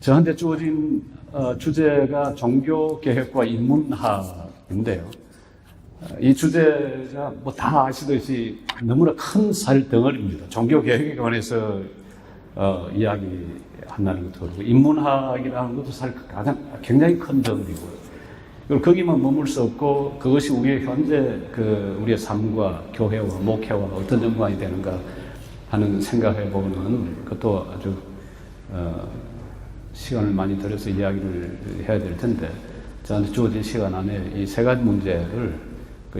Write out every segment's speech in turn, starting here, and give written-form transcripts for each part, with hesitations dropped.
저한테 주어진 주제가 종교개혁과 인문학인데요. 이 주제가 뭐 다 아시듯이 너무나 큰 쌀덩어리입니다. 종교개혁에 관해서 이야기한다는 것도 그렇고, 인문학이라는 것도 굉장히 큰 덩어리고요. 그리고 거기만 머물 수 없고, 그것이 우리의 현재 우리의 삶과 교회와 목회와 어떤 연관이 되는가 하는 생각해 보는 그것도 아주 시간을 많이 들여서 이야기를 해야 될 텐데, 저한테 주어진 시간 안에 이 세 가지 문제를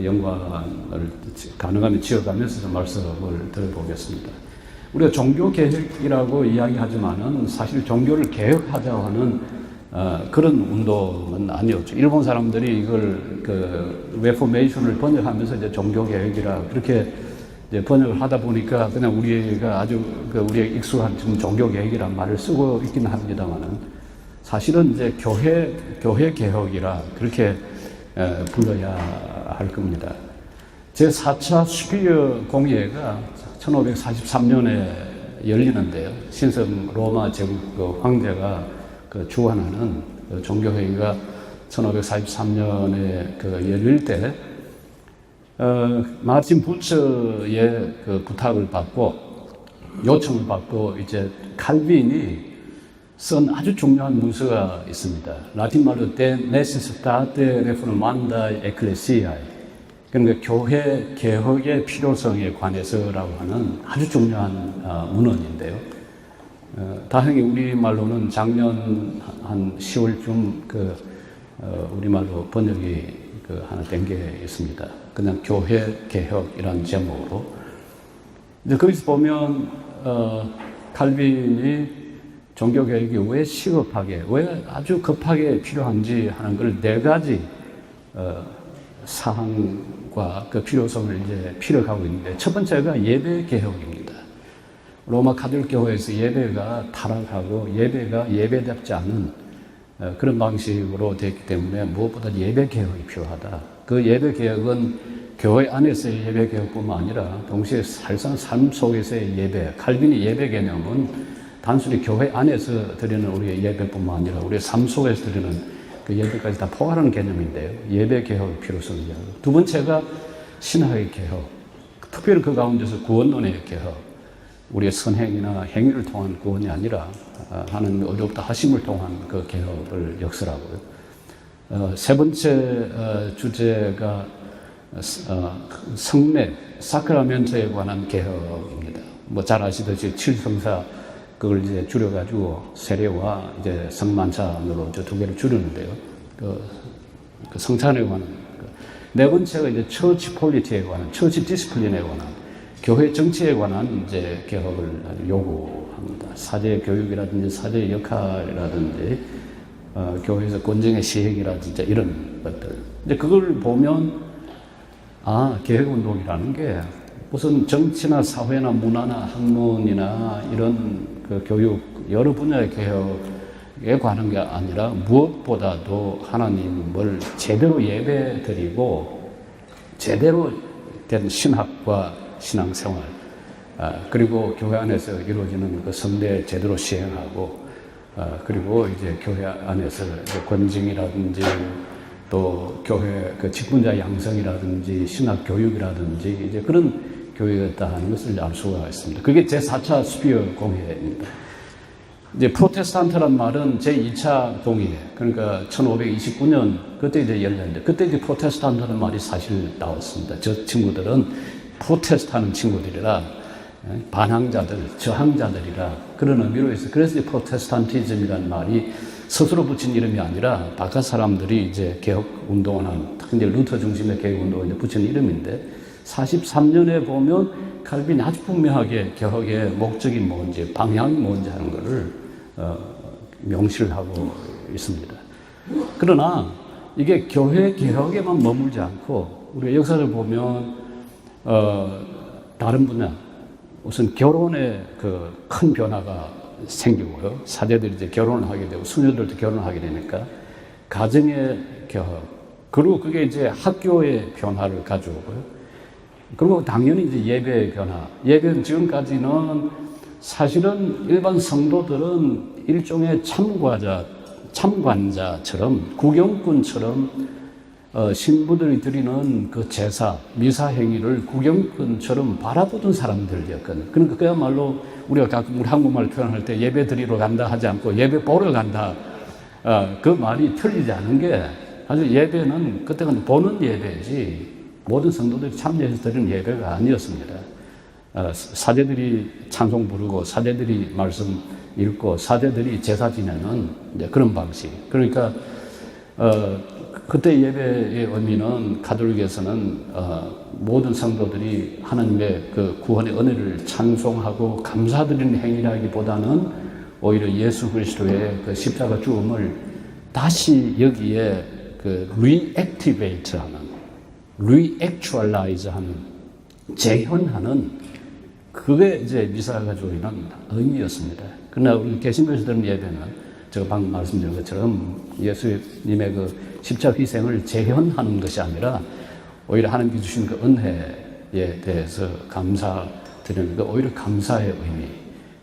연관을 가능하면 지어가면서 좀 말씀을 드려보겠습니다. 우리가 종교개혁이라고 이야기하지만은 사실 종교를 개혁하자고 하는 그런 운동은 아니었죠. 일본 사람들이 이걸 레포메이션을 번역하면서 이제 종교개혁이라 그렇게 이제 번역을 하다 보니까 그냥 우리가 아주 우리의 익숙한 지금 종교개혁이란 말을 쓰고 있기는 합니다만은, 사실은 이제 교회 개혁이라 그렇게 불러야 할 겁니다. 제4차 수피어 공의회가 1543년에 열리는데요. 신성 로마 제국 황제가 주관하는 종교회의가 1543년에 열릴 때 마틴 부처의 부탁을 받고 요청을 받고 이제 칼빈이 쓴 아주 중요한 문서가 있습니다. 라틴 말로 De necessitate reformanda ecclesiae, 그러니까 교회 개혁의 필요성에 관해서라고 하는 아주 중요한 문헌인데요. 다행히 우리말로는 작년 한 10월쯤 우리말로 번역이 하나 된 게 있습니다. 그냥 교회 개혁이라는 제목으로. 이제 거기서 보면 칼빈이 종교개혁이 왜 시급하게, 왜 아주 급하게 필요한지 하는 걸 네 가지 사항과 그 필요성을 이제 피력하고 있는데, 첫 번째가 예배 개혁입니다. 로마 가톨릭 교회에서 예배가 타락하고 예배가 예배답지 않은 그런 방식으로 됐기 때문에 무엇보다 예배 개혁이 필요하다. 그 예배 개혁은 교회 안에서의 예배 개혁뿐만 아니라 동시에 살상 삶 속에서의 예배, 칼빈의 예배 개념은 단순히 교회 안에서 드리는 우리의 예배뿐만 아니라 우리의 삶 속에서 드리는 그 예배까지 다 포괄하는 개념인데요. 예배 개혁의 필요성을 이야기하고, 두 번째가 신학의 개혁, 특별히 그 가운데서 구원론의 개혁, 우리의 선행이나 행위를 통한 구원이 아니라 하나님의 어렵다 하심을 통한 그 개혁을 역설하고요. 세 번째 주제가 성례, 사크라멘트에 관한 개혁입니다. 뭐 잘 아시듯이 칠성사, 그걸 이제 줄여가지고 세례와 이제 성만찬으로 두 개를 줄였는데요. 그 성찬에 관한. 네 번째가 이제 처치 폴리티에 관한, 처치 디스플린에 관한, 교회 정치에 관한 이제 개혁을 요구합니다. 사제 교육이라든지 사제의 역할이라든지, 교회에서 권정의 시행이라든지 이런 것들. 이제 그걸 보면, 개혁운동이라는 게 무슨 정치나 사회나 문화나 학문이나 이런 교육, 여러 분야의 개혁에 관한 게 아니라 무엇보다도 하나님을 제대로 예배드리고 제대로 된 신학과 신앙생활, 그리고 교회 안에서 이루어지는 그 성례 제대로 시행하고, 그리고 이제 교회 안에서 이제 권징이라든지 또 교회 직분자 양성이라든지 신학 교육이라든지 이제 그런 교회였다 하는 것을 알 수가 있습니다. 그게 제4차 수피어 공회입니다. 이제 프로테스탄트란 말은 제2차 공회, 그러니까 1529년 그때 이제 열렸는데, 그때 이제 프로테스탄트라는 말이 사실 나왔습니다. 저 친구들은 프로테스트하는 친구들이라, 반항자들, 저항자들이라 그런 의미로 해서, 그래서 이제 프로테스탄티즘이라는 말이 스스로 붙인 이름이 아니라 바깥 사람들이 이제 개혁 운동을 한, 특히 이제 루터 중심의 개혁 운동을 붙인 이름인데, 43년에 보면 칼빈이 아주 분명하게 개혁의 목적이 뭔지, 방향이 뭔지 하는 것을 명시를 하고 있습니다. 그러나 이게 교회 개혁에만 머물지 않고 우리가 역사를 보면 다른 분야, 우선 결혼에 큰 변화가 생기고요. 사제들이 이제 결혼을 하게 되고 수녀들도 결혼을 하게 되니까 가정의 개혁, 그리고 그게 이제 학교의 변화를 가져오고요. 그리고 당연히 이제 예배의 변화. 예배는 지금까지는 사실은 일반 성도들은 일종의 참관자처럼, 구경꾼처럼 신부들이 드리는 그 제사, 미사 행위를 구경꾼처럼 바라보던 사람들이었거든요. 그러니까 그야말로 우리가 가끔 우리 한국말 표현할 때 예배 드리러 간다 하지 않고 예배 보러 간다. 그 말이 틀리지 않은 게 사실 예배는 그때는 보는 예배지 모든 성도들이 참여해서 드리는 예배가 아니었습니다. 사제들이 찬송 부르고 사제들이 말씀 읽고 사제들이 제사 지내는 이제 그런 방식. 그러니까 그때 예배의 의미는 가톨릭에서는 모든 성도들이 하나님의 그 구원의 은혜를 찬송하고 감사드리는 행위라기보다는 오히려 예수 그리스도의 그 십자가 죽음을 다시 여기에 그 리액티베이트하는, 리액추얼라이즈하는, 재현하는 그게 이제 미사가 가지고 있는 의미였습니다. 그러나 우리 개신교에서 드리는 예배는 제가 방금 말씀드린 것처럼 예수님의 그 십자가 희생을 재현하는 것이 아니라 오히려 하나님께 주신 그 은혜에 대해서 감사드리는 그 오히려 감사의 의미.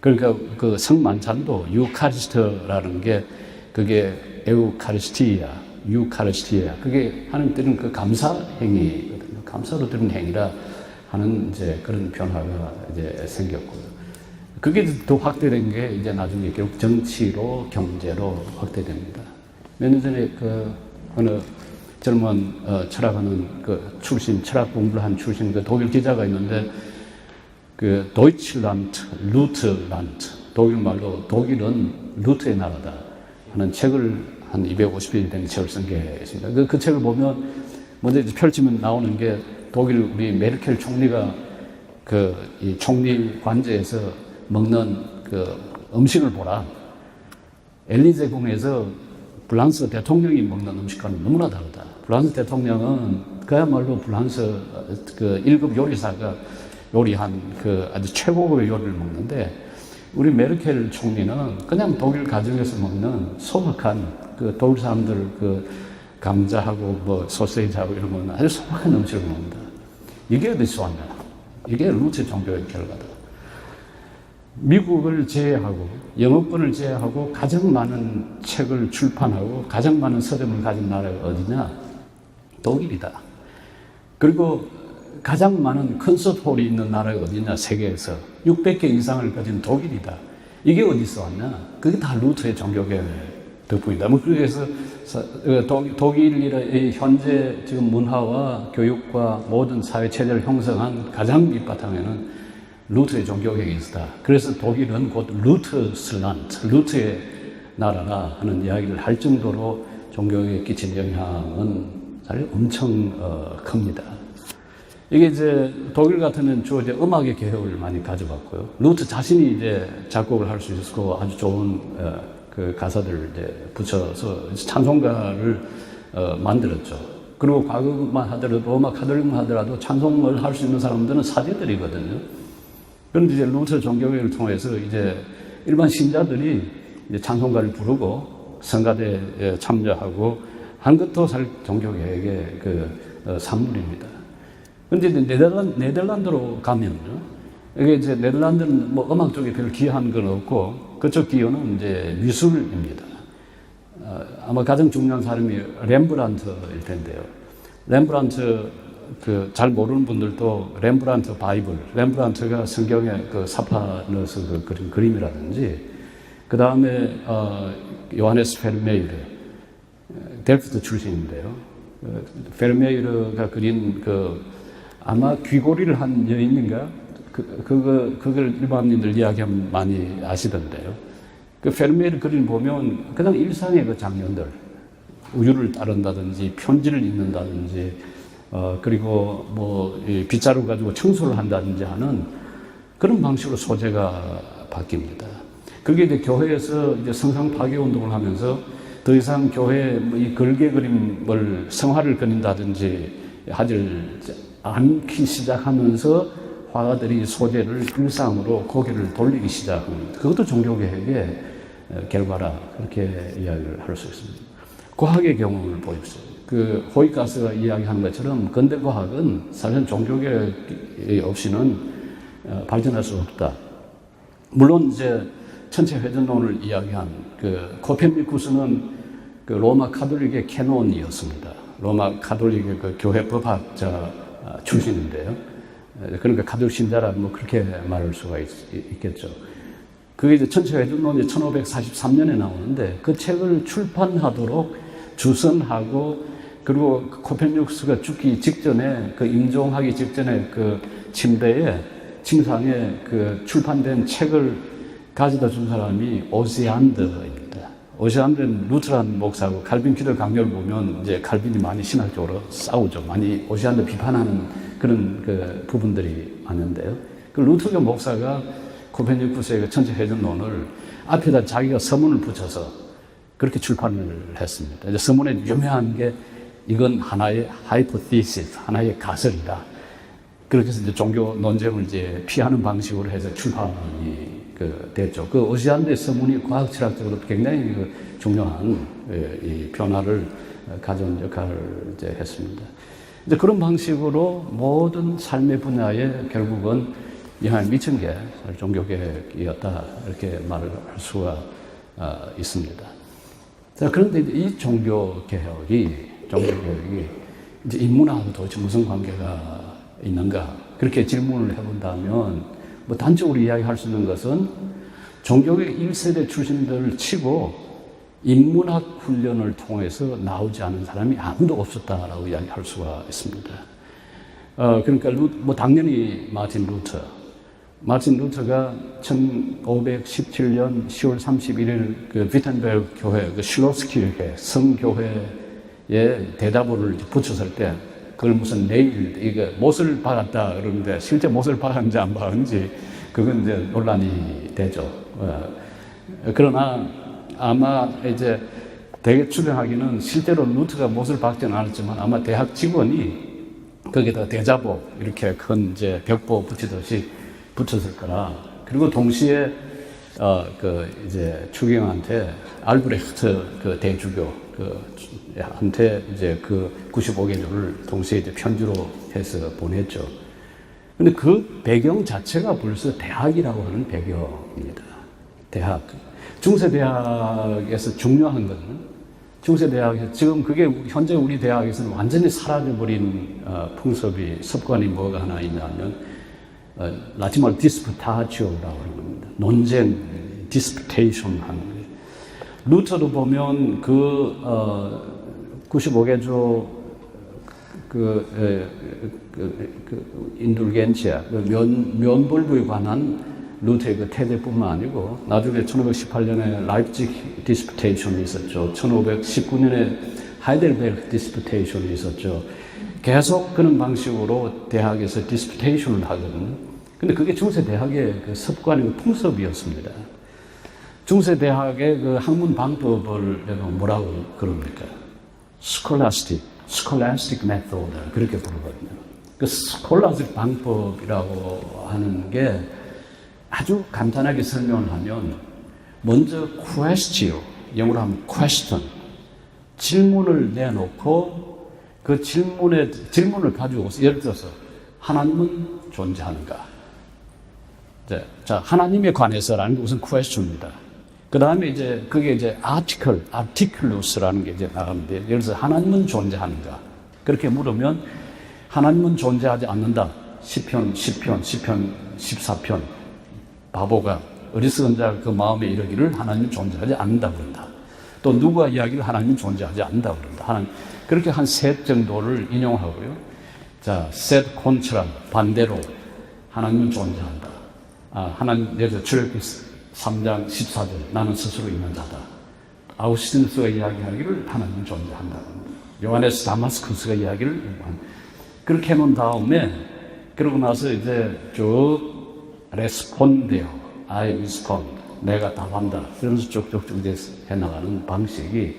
그러니까 그 성만찬도 유카리스트라는 게 그게 에우카리스티아, 유카리스티아. 그게 하나님 드리는 그 감사 행위거든요. 감사로 드리는 행위라 하는 이제 그런 변화가 이제 생겼고요. 그게 더 확대된 게 이제 나중에 결국 정치로 경제로 확대됩니다. 몇 년 전에 그 어느 젊은 철학하는 그 출신, 철학 공부를 한 출신 그 독일 기자가 있는데 그 도이칠란드, 루트란드, 독일 말로 독일은 루트의 나라다 하는 책을 한 250일 된 책을 쓴 게 있습니다. 그 책을 보면 먼저 이제 펼치면 나오는 게 독일 우리 메르켈 총리가 그 이 총리 관저에서 먹는 그 음식을 보라. 엘리제 궁에서 프랑스 대통령이 먹는 음식과는 너무나 다르다. 프랑스 대통령은 그야말로 프랑스 그 1급 요리사가 요리한 그 아주 최고급의 요리를 먹는데 우리 메르켈 총리는 그냥 독일 가정에서 먹는 소박한 그 독일 사람들 그 감자하고 뭐 소세지하고 이런 거는 아주 소박한 음식을 먹는다. 이게 어디서 왔나? 이게 루트 종교의 결과다. 미국을 제외하고 영어권을 제외하고 가장 많은 책을 출판하고 가장 많은 서점을 가진 나라가 어디냐? 독일이다. 그리고 가장 많은 콘서트홀이 있는 나라가 어디냐? 세계에서 600개 이상을 가진 독일이다. 이게 어디서 왔냐? 그게 다 루트의 종교개혁의 덕분이다. 뭐 그래서 독일의 현재 지금 문화와 교육과 모든 사회 체제를 형성한 가장 밑바탕에는 루트의 종교개혁이 있었다. 그래서 독일은 곧 루트슬란드, 루트의 나라라 하는 이야기를 할 정도로 종교개혁에 끼친 영향은 사실 엄청 큽니다. 이게 이제 독일 같으면 주로 이제 음악의 개혁을 많이 가져갔고요. 루트 자신이 이제 작곡을 할 수 있었고 아주 좋은 그 가사들을 이제 붙여서 찬송가를 만들었죠. 그리고 과거만 하더라도 로마 카톨릭만 하더라도 찬송을 할 수 있는 사람들은 사제들이거든요. 그런데 이제 루터 종교개혁을 통해서 이제 일반 신자들이 이제 찬송가를 부르고 성가대에 참여하고 한 것도 사실 종교개혁의 그 산물입니다. 그런데 이제 네덜란드로 가면요. 이게 이제 네덜란드는 뭐 음악 쪽에 별 기여한 건 없고 그쪽 기여는 이제 미술입니다. 아마 가장 중요한 사람이 렘브란트일 텐데요. 렘브란트 그 잘 모르는 분들도 렘브란트 바이블, 렘브란트가 성경에 그 사파 넣어서 그 그린 그림이라든지, 그 다음에 요하네스 페르메이르, 델프트 출신인데요. 페르메이르가 그린 그 아마 귀고리를 한 여인인가? 그걸 일반인들 이야기하면 많이 아시던데요. 그 페르메이르 그림 보면 그냥 일상의 그 장면들, 우유를 따른다든지 편지를 읽는다든지. 그리고 뭐 빗자루 가지고 청소를 한다든지 하는 그런 방식으로 소재가 바뀝니다. 그게 이제 교회에서 이제 성상 파괴 운동을 하면서 더 이상 교회에 이 걸개 그림을 성화를 그린다든지 하질 않기 시작하면서 화가들이 소재를 일상으로 고개를 돌리기 시작합니다. 그것도 종교개혁의 결과라 그렇게 이야기를 할 수 있습니다. 과학의 경험을 보십시오. 그 호이가스가 이야기하는 것처럼 근대 과학은 사실 종교개혁이 없이는 발전할 수 없다. 물론 이제 전체 회전론을 이야기한 그 코페르니쿠스는 그 로마 카톨릭의 캐논이었습니다. 로마 카톨릭의 그 교회 법학자 출신인데요. 그러니까 카톨릭 신자라 뭐 그렇게 말할 수가 있겠죠. 그게 이제 전체 회전론이 1543년에 나오는데 그 책을 출판하도록 주선하고 그리고 코페르니쿠스가 죽기 직전에 그 임종하기 직전에 그 침상에 그 출판된 책을 가져다 준 사람이 오시안드입니다. 오시안드는 루트란 목사고 칼빈 기도 강요를 보면 이제 칼빈이 많이 신학적으로 싸우죠. 많이 오시안드 비판하는 그런 그 부분들이 많은데요. 그 루트교 목사가 코페르니쿠스의 그 전체 회전론을 앞에다 자기가 서문을 붙여서 그렇게 출판을 했습니다. 이제 서문에 유명한 게 이건 하나의 하이포티시스, 하나의 가설이다. 그렇게 해서 이제 종교 논쟁을 이제 피하는 방식으로 해서 출판이 됐죠. 그 오시안드의 서문이 과학철학적으로 굉장히 중요한 이 변화를 가져온 역할을 이제 했습니다. 이제 그런 방식으로 모든 삶의 분야에 결국은 영향을 미친 게 종교개혁이었다. 이렇게 말을 할 수가 있습니다. 자, 그런데 이 종교개혁이 이제 인문학하고 도대체 무슨 관계가 있는가? 그렇게 질문을 해본다면, 뭐 단적으로 이야기할 수 있는 것은 종교개혁 1세대 출신들을 치고 인문학 훈련을 통해서 나오지 않은 사람이 아무도 없었다라고 이야기할 수가 있습니다. 그러니까 뭐 당연히 마틴 루터가 1517년 10월 31일 그 비텐베르 교회, 그 실로스키르게 성교회에 대답을 붙였을 때 그걸 무슨 네일, 이게 못을 박았다 그러는데 실제 못을 박았는지 안 박았는지 그건 이제 논란이 되죠. 그러나 아마 이제 대개 추정하기는 실제로 루트가 못을 박지는 않았지만 아마 대학 직원이 거기다 대자보 이렇게 큰 이제 벽보 붙이듯이 붙였을 거라. 그리고 동시에 그 이제 추경한테 알브레흐트 그 대주교 한테 이제 그 95개조를 동시에 이제 편지로 해서 보냈죠. 근데 그 배경 자체가 벌써 대학이라고 하는 배경입니다. 대학. 중세대학에서 중요한 것은 중세대학에서 지금 그게 현재 우리 대학에서는 완전히 사라져버린 풍습이 습관이 뭐가 하나 있냐면 라틴어로 디스푸타치오라고 하는 겁니다. 논쟁, 디스푸테이션 하는 거예요. 루터도 보면 그 95개조 인둘겐치아, 면벌부에 관한 루터의 그 태제뿐만 아니고 나중에 1518년에 라이프치히 디스푸테이션이 있었죠. 1519년에 하이델베르크 디스푸테이션이 있었죠. 계속 그런 방식으로 대학에서 디스푸테이션을 하거든요. 근데 그게 중세 대학의 그 습관이고 풍습이었습니다. 중세 대학의 그 학문 방법을 내가 뭐라고 그럽니까? scholastic method 그렇게 부르거든요. 그 scholastic 방법이라고 하는 게 아주 간단하게 설명을 하면 먼저 question, 영어로 하면 question, 질문을 내놓고 그 질문을 가지고 예를 들어서 하나님은 존재하는가? 자, 하나님에 관해서라는 게 우선 question입니다. 그 다음에 이제 그게 이제 articulus라는 게 이제 나가는데 예를 들어서 하나님은 존재하는가? 그렇게 물으면 하나님은 존재하지 않는다. 시편 14편. 바보가 어리석은 자가 그 마음에 이르기를 하나님은 존재하지 않는다 그런다. 또 누가 이야기를 하나님은 존재하지 않는다 그런다. 그렇게 한 셋 정도를 인용하고요. 자, 셋 콘트라 반대로 하나님은 존재한다. 하나님 예를 들어 출애굽기 3장 14절 나는 스스로 있는 자다. 아우구스티누스가 이야기하기를 하나님은 존재한다. 요하네스 다마스쿠스가 이야기를 그렇게 해놓은 다음에 그러고 나서 이제 쭉 레스폰데요. I respond. 내가 답한다. 그러면서 쭉쭉쭉 이제 해나가는 방식이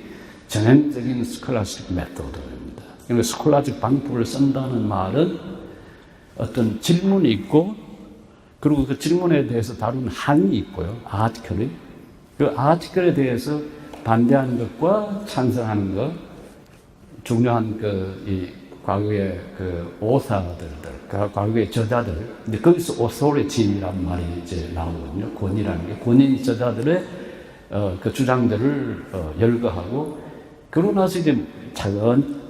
전형적인 스콜라스틱 메소드입니다. 그러니까 스콜라스틱 방법을 쓴다는 말은 어떤 질문이 있고 그리고 그 질문에 대해서 다룬 항이 있고요. 아티클이. 그 아티클에 대해서 반대하는 것과 찬성하는 것 중요한 이 과거의 그 오사들, 과거의 저자들, 근데 거기서 authority라는 말이 이제 나오거든요. 권위라는 게 권위 저자들의 그 주장들을 열거하고, 그러고 나서 이제 차근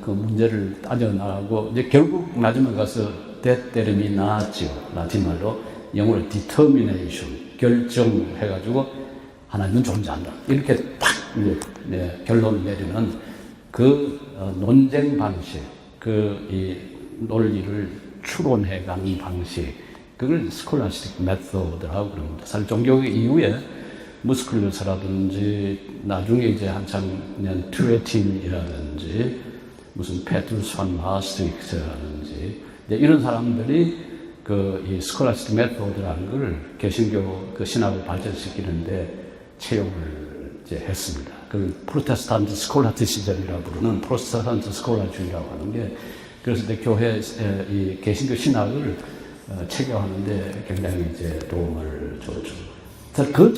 그 문제를 따져나가고, 이제 결국 마지막에 가서 determinatio, 라틴말로 영어로 determination, 결정해가지고 하나님은 존재한다. 이렇게 딱 이제 결론을 내리는 그 논쟁 방식, 이 논리를 추론해가는 방식, 그걸 스콜라스틱 메소드라고 그럽니다. 사실 종교의 이후에 무스클루스라든지 나중에 이제 한참 년 튜레틴이라든지 무슨 페트루스 반 마스트릭스라든지 이런 사람들이 이 스콜라스틱 메소드라는 걸 개신교 그 신학을 발전시키는데 채용을 이제 했습니다. 그 프로테스탄트 스콜라티시즘이라고 부르는 프로테스탄트 스콜라주의라고 하는 게, 그래서 교회 이 개신교 신학을 체계화하는데 굉장히 이제 도움을 줬죠. 그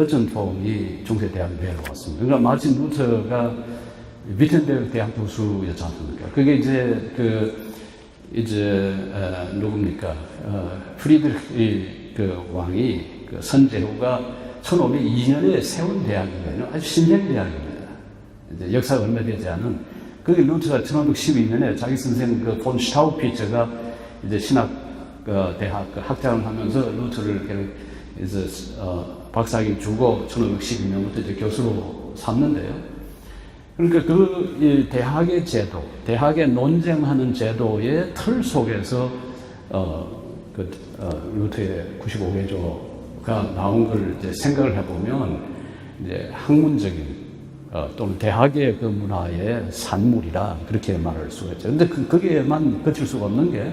전통이 중세대학에 내려왔습니다. 그러니까 마틴 루터가 위텐베르크 대학 교수였지 않습니까? 그게 이제 누굽니까? 프리드리히 그 왕이 그 선제후가 1502년에 세운 대학이거든요. 아주 신생 대학입니다. 이제 역사가 얼마 되지 않은. 그게 루터가 1512년에 자기 선생 그 폰 슈타우피처가 이제 신학 대학 학장을 하면서 루터를 이제 박사학위 주고 1512년부터 이제 교수로 삼는데요. 그러니까 이 대학의 제도, 대학의 논쟁하는 제도의 틀 속에서 루터의 95개조가 나온 걸 이제 생각을 해보면 이제 학문적인 또는 대학의 그 문화의 산물이라 그렇게 말할 수가 있죠. 근데 거기에만 그칠 수가 없는 게,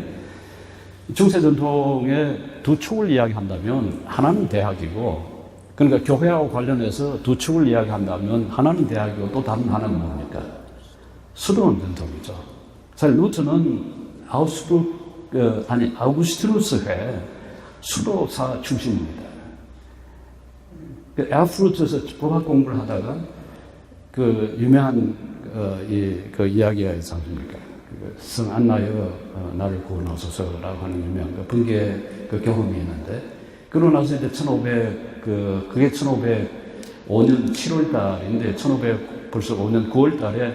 중세 전통의 두 축을 이야기한다면 하나는 대학이고, 그러니까 교회하고 관련해서 두 축을 이야기한다면 하나는 대학이고 또 다른 하나는 뭡니까? 수도원 전통이죠. 사실 루터는 아우구스티누스회 수도사 출신입니다. 에르푸르트에서 법학 공부를 하다가 그 유명한 그 이야기가 있지 않습니까? 성 안나여 나를 구원하소서라고 하는 유명한 그 번개 그 경험이 있는데, 그러고 나서 이제 그게 1505년 7월 달인데, 벌써 5년 9월 달에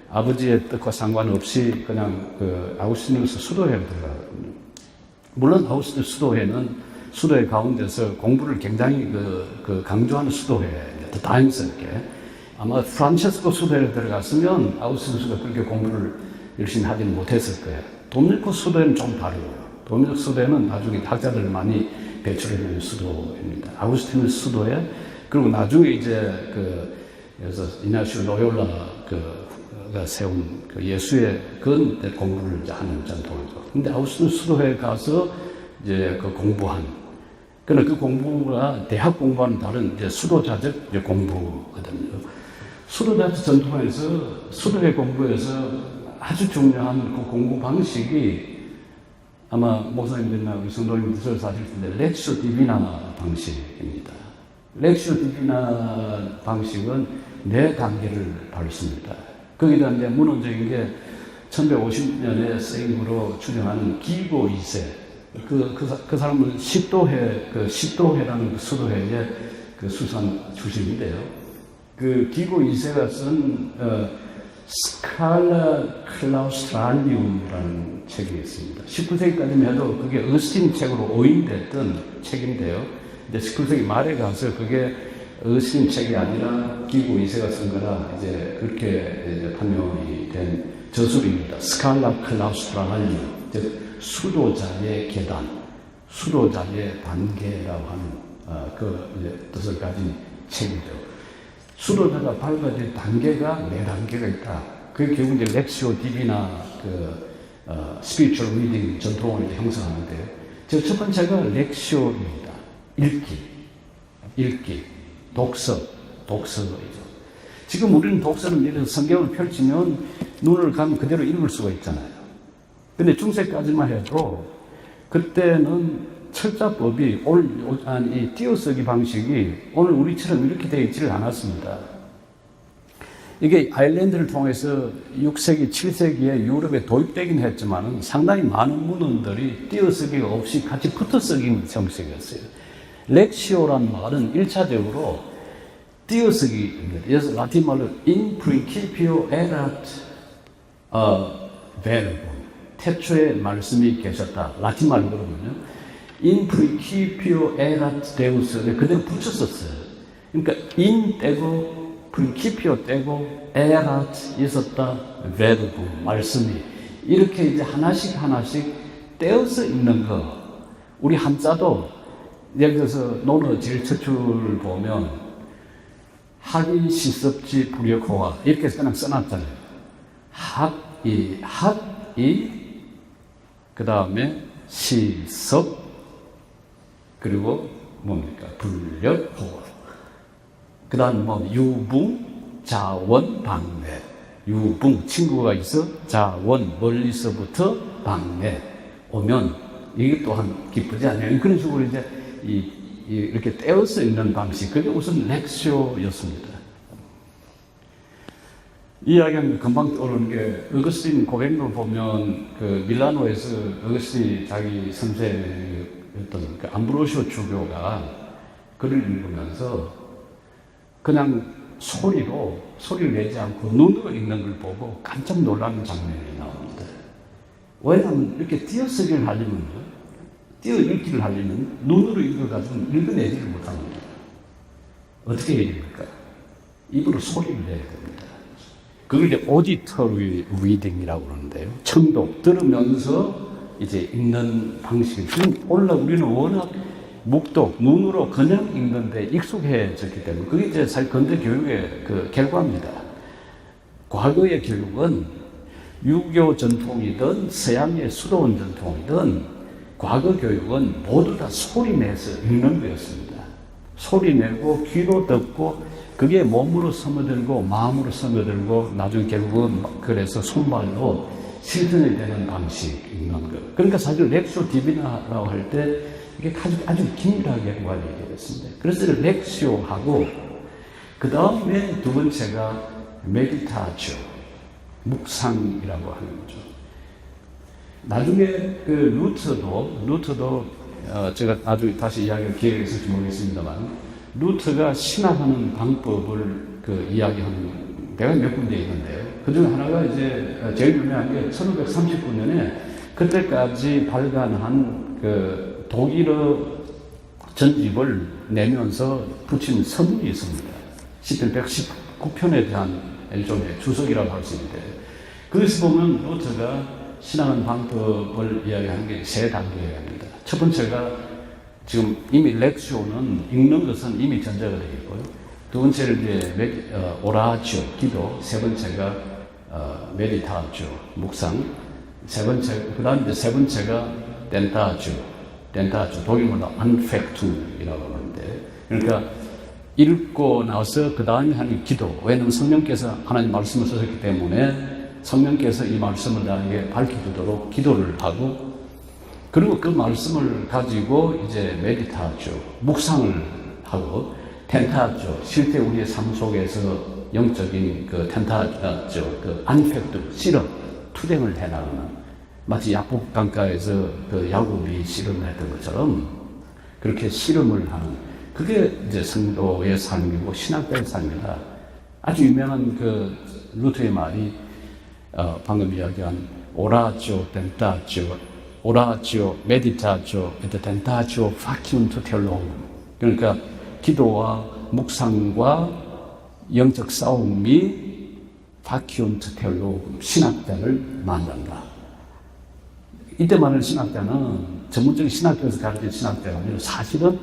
아버지의 뜻과 상관없이 그냥 그 아우구스티누스 수도회에 들어가거든요. 물론 아우구스티누스 수도회 가운데서 공부를 굉장히 강조하는 수도회예요. 더 다행스럽게. 아마 프란체스코 수도회에 들어갔으면 아우구스티누스가 그렇게 공부를 열심히 하지는 못했을 거예요. 도미니코 수도회는 좀 다르고요. 도미니코 수도회는 나중에 학자들을 많이 배출해낸 수도입니다. 아우구스티누스 수도회, 그리고 나중에 이제 그래서 이나시오 로욜라가 세운 그 예수의 그런 공부를 이제 하는 전통이죠. 근데 아우구스티누스 수도회에 가서 이제 공부한, 그러나 그 공부가 대학 공부와는 다른 이제 수도자적 이제 공부거든요. 수도자적 전통에서, 수도회 공부에서 아주 중요한 그 공부 방식이, 아마 목사님들이나 우리 성도님들 사실 텐데, 렉시오 디비나 방식입니다. 렉시오 디비나 방식은 4단계를 밟습니다. 거기다 이제 문헌적인 게 1150년에 세임으로 추정하는 기고 2세. 그 사람은 십도회라는 그 수도회의 그 수산 출신인데요. 그 기고 2세가 쓴 스칼라 클라우스트랄리움이라는 책이 있습니다. 19세기까지만 해도 그게 어스틴 책으로 오인됐던 책인데요. 근데 19세기 말에 가서 그게 어스틴 책이 아니라 기고 2세가 쓴 거라 이제 그렇게 이제 판명이 된 저술입니다. 스칼라 클라우스트랄리움, 즉 수도자의 계단, 수도자의 단계라고 하는 이제 뜻을 가진 책이죠. 수도자가 밟아야 될 단계가 4단계가 있다. 그게 결국 이제 렉시오 디비나 스피리추얼 리딩 전통을 형성하는데요. 첫 번째가 렉시오입니다. 읽기, 독서이죠. 지금 우리는 독서는 이런 성경을 펼치면 눈을 감으면 그대로 읽을 수가 있잖아요. 근데 중세까지만 해도 그때는 철자법이 이 띄어쓰기 방식이 오늘 우리처럼 이렇게 되어 있지를 않았습니다. 이게 아일랜드를 통해서 6세기, 7세기에 유럽에 도입되긴 했지만 상당히 많은 문헌들이 띄어쓰기가 없이 같이 붙어 쓰긴 형식이었어요. 렉시오란 말은 1차적으로 띄어쓰기입니다. 그래서 라틴 말로 in principio erat verbum. 태초에 말씀이 계셨다. 라틴 말로 그러면요. in principio erat deus. 그대로 붙였었어요. 그러니까 in 떼고 principio 떼고 erat 있었다. verbum 말씀이 이렇게 이제 하나씩 떼어서 읽는 거. 우리 한자도 예를 들어서 논어 제일 첫 줄 보면 학이 시습지 불역호화 이렇게 그냥 써놨잖아요. 학이 그 다음에 시섭 그리고 뭡니까 불역호화 그 다음 뭐 유붕 자원 방매 유붕 친구가 있어 자원 멀리서부터 방매 오면 이게 또한 기쁘지 않아요. 그런 식으로 이제 이렇게 떼어서 읽는 방식 그게 우선 렉시오였습니다. 이 이야기는 금방 떠오르는 게 어거스틴 고백록을 보면 그 밀라노에서 어거스틴이 자기 선생이었던 그 암브로시오 주교가 글을 읽으면서 그냥 소리를 내지 않고 눈으로 읽는 걸 보고 깜짝 놀라는 장면이 나옵니다. 왜냐하면 이렇게 띄어쓰기를 하려면 띄어 읽기를 하려면 눈으로 읽어가지고 읽어내지를 못합니다. 어떻게 해야 됩니까? 입으로 소리를 내야 됩니다. 그걸 이제 auditory reading이라고 그러는데요. 청독, 들으면서 이제 읽는 방식이 지금 오늘날 우리는 워낙 묵독, 눈으로 그냥 읽는데 익숙해졌기 때문에 그게 이제 사실 근대 교육의 그 결과입니다. 과거의 교육은 유교 전통이든 서양의 수도원 전통이든 과거 교육은 모두 다 소리내서 읽는 거였습니다. 소리내고 귀로 듣고 그게 몸으로 스며들고 마음으로 스며들고 나중에 결국은 그래서 손발로 실천이 되는 방식 읽는 거. 그러니까 사실 렉시오 디비나라고 할 때 이게 아주 긴밀하게 관련이 됐습니다. 그래서 렉시오하고 그 다음에 두 번째가 메디타죠. 묵상이라고 하는 거죠. 나중에 그 루터도 제가 나중에 다시 이야기할 기회가 있을지 모르겠습니다만 루터가 신학하는 방법을 이야기하는 데가 몇 군데 있는데요. 그 중에 하나가 이제 제일 유명한 게 1539년에 그때까지 발간한 그 독일어 전집을 내면서 붙인 서문이 있습니다. 10편 119편에 대한 일종의 주석이라고 할 수 있는데 거기서 보면 루터가 신앙하는 방법을 이야기하는 게 세 단계입니다. 첫 번째가 지금 이미 렉시오는 읽는 것은 이미 전제가 되어 있고요. 두 번째를 이제 오라지오 기도, 세 번째가 메디타지오 묵상, 그다음 이제 세 번째가 덴타지오 독일말로 안펙툼이라고 하는데 그러니까 읽고 나서 그 다음에 하는 기도. 왜냐하면 성령께서 하나님 말씀을 쓰셨기 때문에 성령께서 이 말씀을 나에게 밝혀주도록 기도를 하고 그리고 그 말씀을 가지고 이제 메디타죠. 묵상을 하고 텐타죠. 실제 우리의 삶 속에서 영적인 그 텐타죠. 그 안펙트, 실험, 투쟁을 해나가는 마치 야곱 강가에서 그 야곱이 실험을 했던 것처럼 그렇게 실험을 하는 그게 이제 성도의 삶이고 신학자의 삶이다. 아주 유명한 그 루터의 말이 방금 이야기한 오라지오 덴타지오 오라지오 메디타지오 덴타지오 파키운트 텔로움 그러니까 기도와 묵상과 영적 싸움이 파키운트 텔로움 신학자를 만든다. 이때 말하는 신학자는 전문적인 신학교에서 가르치는 신학자가 아니라 사실은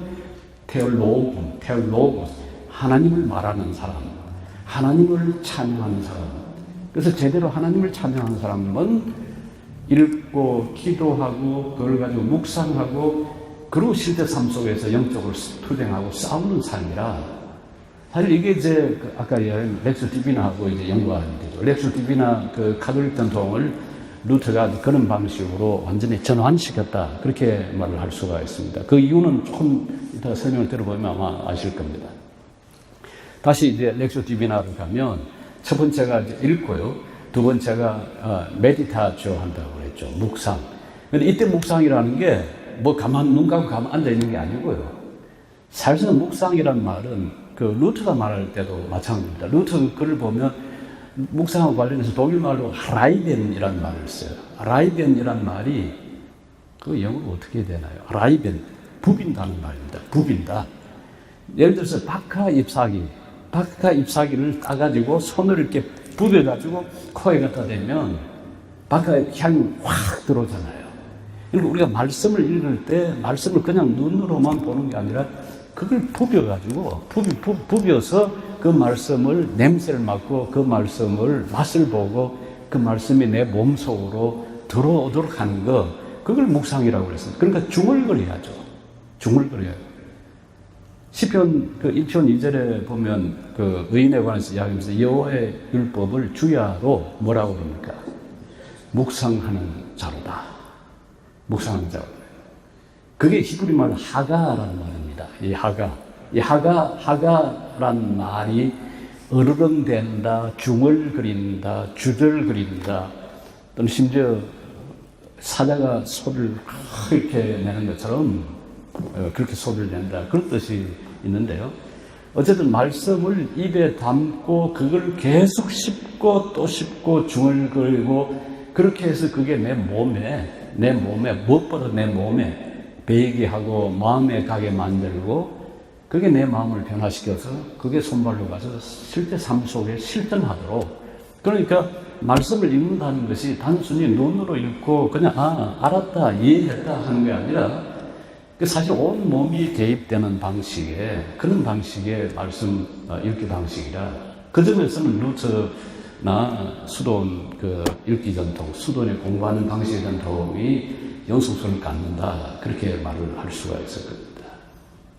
테올로그, 하나님을 말하는 사람, 하나님을 찬양하는 사람. 그래서 제대로 하나님을 찬양하는 사람은 읽고 기도하고 그걸 가지고 묵상하고 그리고 실제 삶 속에서 영적으로 투쟁하고 싸우는 삶이라 사실 이게 이제 아까 이야기한 렉스 디비나하고 이제 연관이 되죠. 렉스 디비나 그 가톨릭 전통을 루터가 그런 방식으로 완전히 전환시켰다. 그렇게 말을 할 수가 있습니다. 그 이유는 조금 이따 설명을 들어보면 아마 아실 겁니다. 다시 이제 렉시오 디비나를 가면 첫 번째가 이제 읽고요. 두 번째가 메디타쇼 한다고 그랬죠. 묵상. 근데 이때 묵상이라는 게 뭐 눈 감고 가만 앉아 있는 게 아니고요. 사실은 묵상이란 말은 그 루트가 말할 때도 마찬가지입니다. 루트 글을 보면 묵상하고 관련해서 독일 말로 라이벤이라는 말을 써요. 라이벤이란 말이 그 영어로 어떻게 되나요? 라이벤, 부빈다는 말입니다. 부빈다. 예를 들어서 박하 잎사귀를 따가지고 손을 이렇게 부벼가지고 코에 갖다 대면 박하 향이 확 들어오잖아요. 그리고 우리가 말씀을 읽을 때 말씀을 그냥 눈으로만 보는 게 아니라 그걸 부벼가지고 부벼서 그 말씀을 냄새를 맡고 그 말씀을 맛을 보고 그 말씀이 내 몸속으로 들어오도록 하는 거, 그걸 묵상이라고 그랬어요. 그러니까 중얼거려야죠. 중얼거려요. 시편 그 1편 2절에 보면 그 의인에 관해서 이야기하면서 여호와의 율법을 주야로 뭐라고 그럽니까? 묵상하는 자로다. 묵상하는 자로다. 그게 히브리 말로 하가라는 말입니다. 이 하가란 말이 어르렁댄다, 중얼거린다, 주절거린다, 또는 심지어 사자가 소리를 이렇게 내는 것처럼 그렇게 소리를 낸다, 그런 뜻이 있는데요. 어쨌든 말씀을 입에 담고 그걸 계속 씹고 또 씹고 중얼거리고 그렇게 해서 그게 내 몸에 무엇보다 내 몸에 배이게 하고 마음에 가게 만들고 그게 내 마음을 변화시켜서 그게 손발로 가서 실제 삶 속에 실천하도록. 그러니까 말씀을 읽는다는 것이 단순히 눈으로 읽고 그냥 알았다, 이해했다 하는 게 아니라 사실 온 몸이 대입되는 방식의 그런 방식의 말씀 읽기 방식이라, 그 점에서는 루터나 수돈 그 읽기 전통, 수돈이 공부하는 방식의 전통이 연속성을 갖는다, 그렇게 말을 할 수가 있을 겁니다.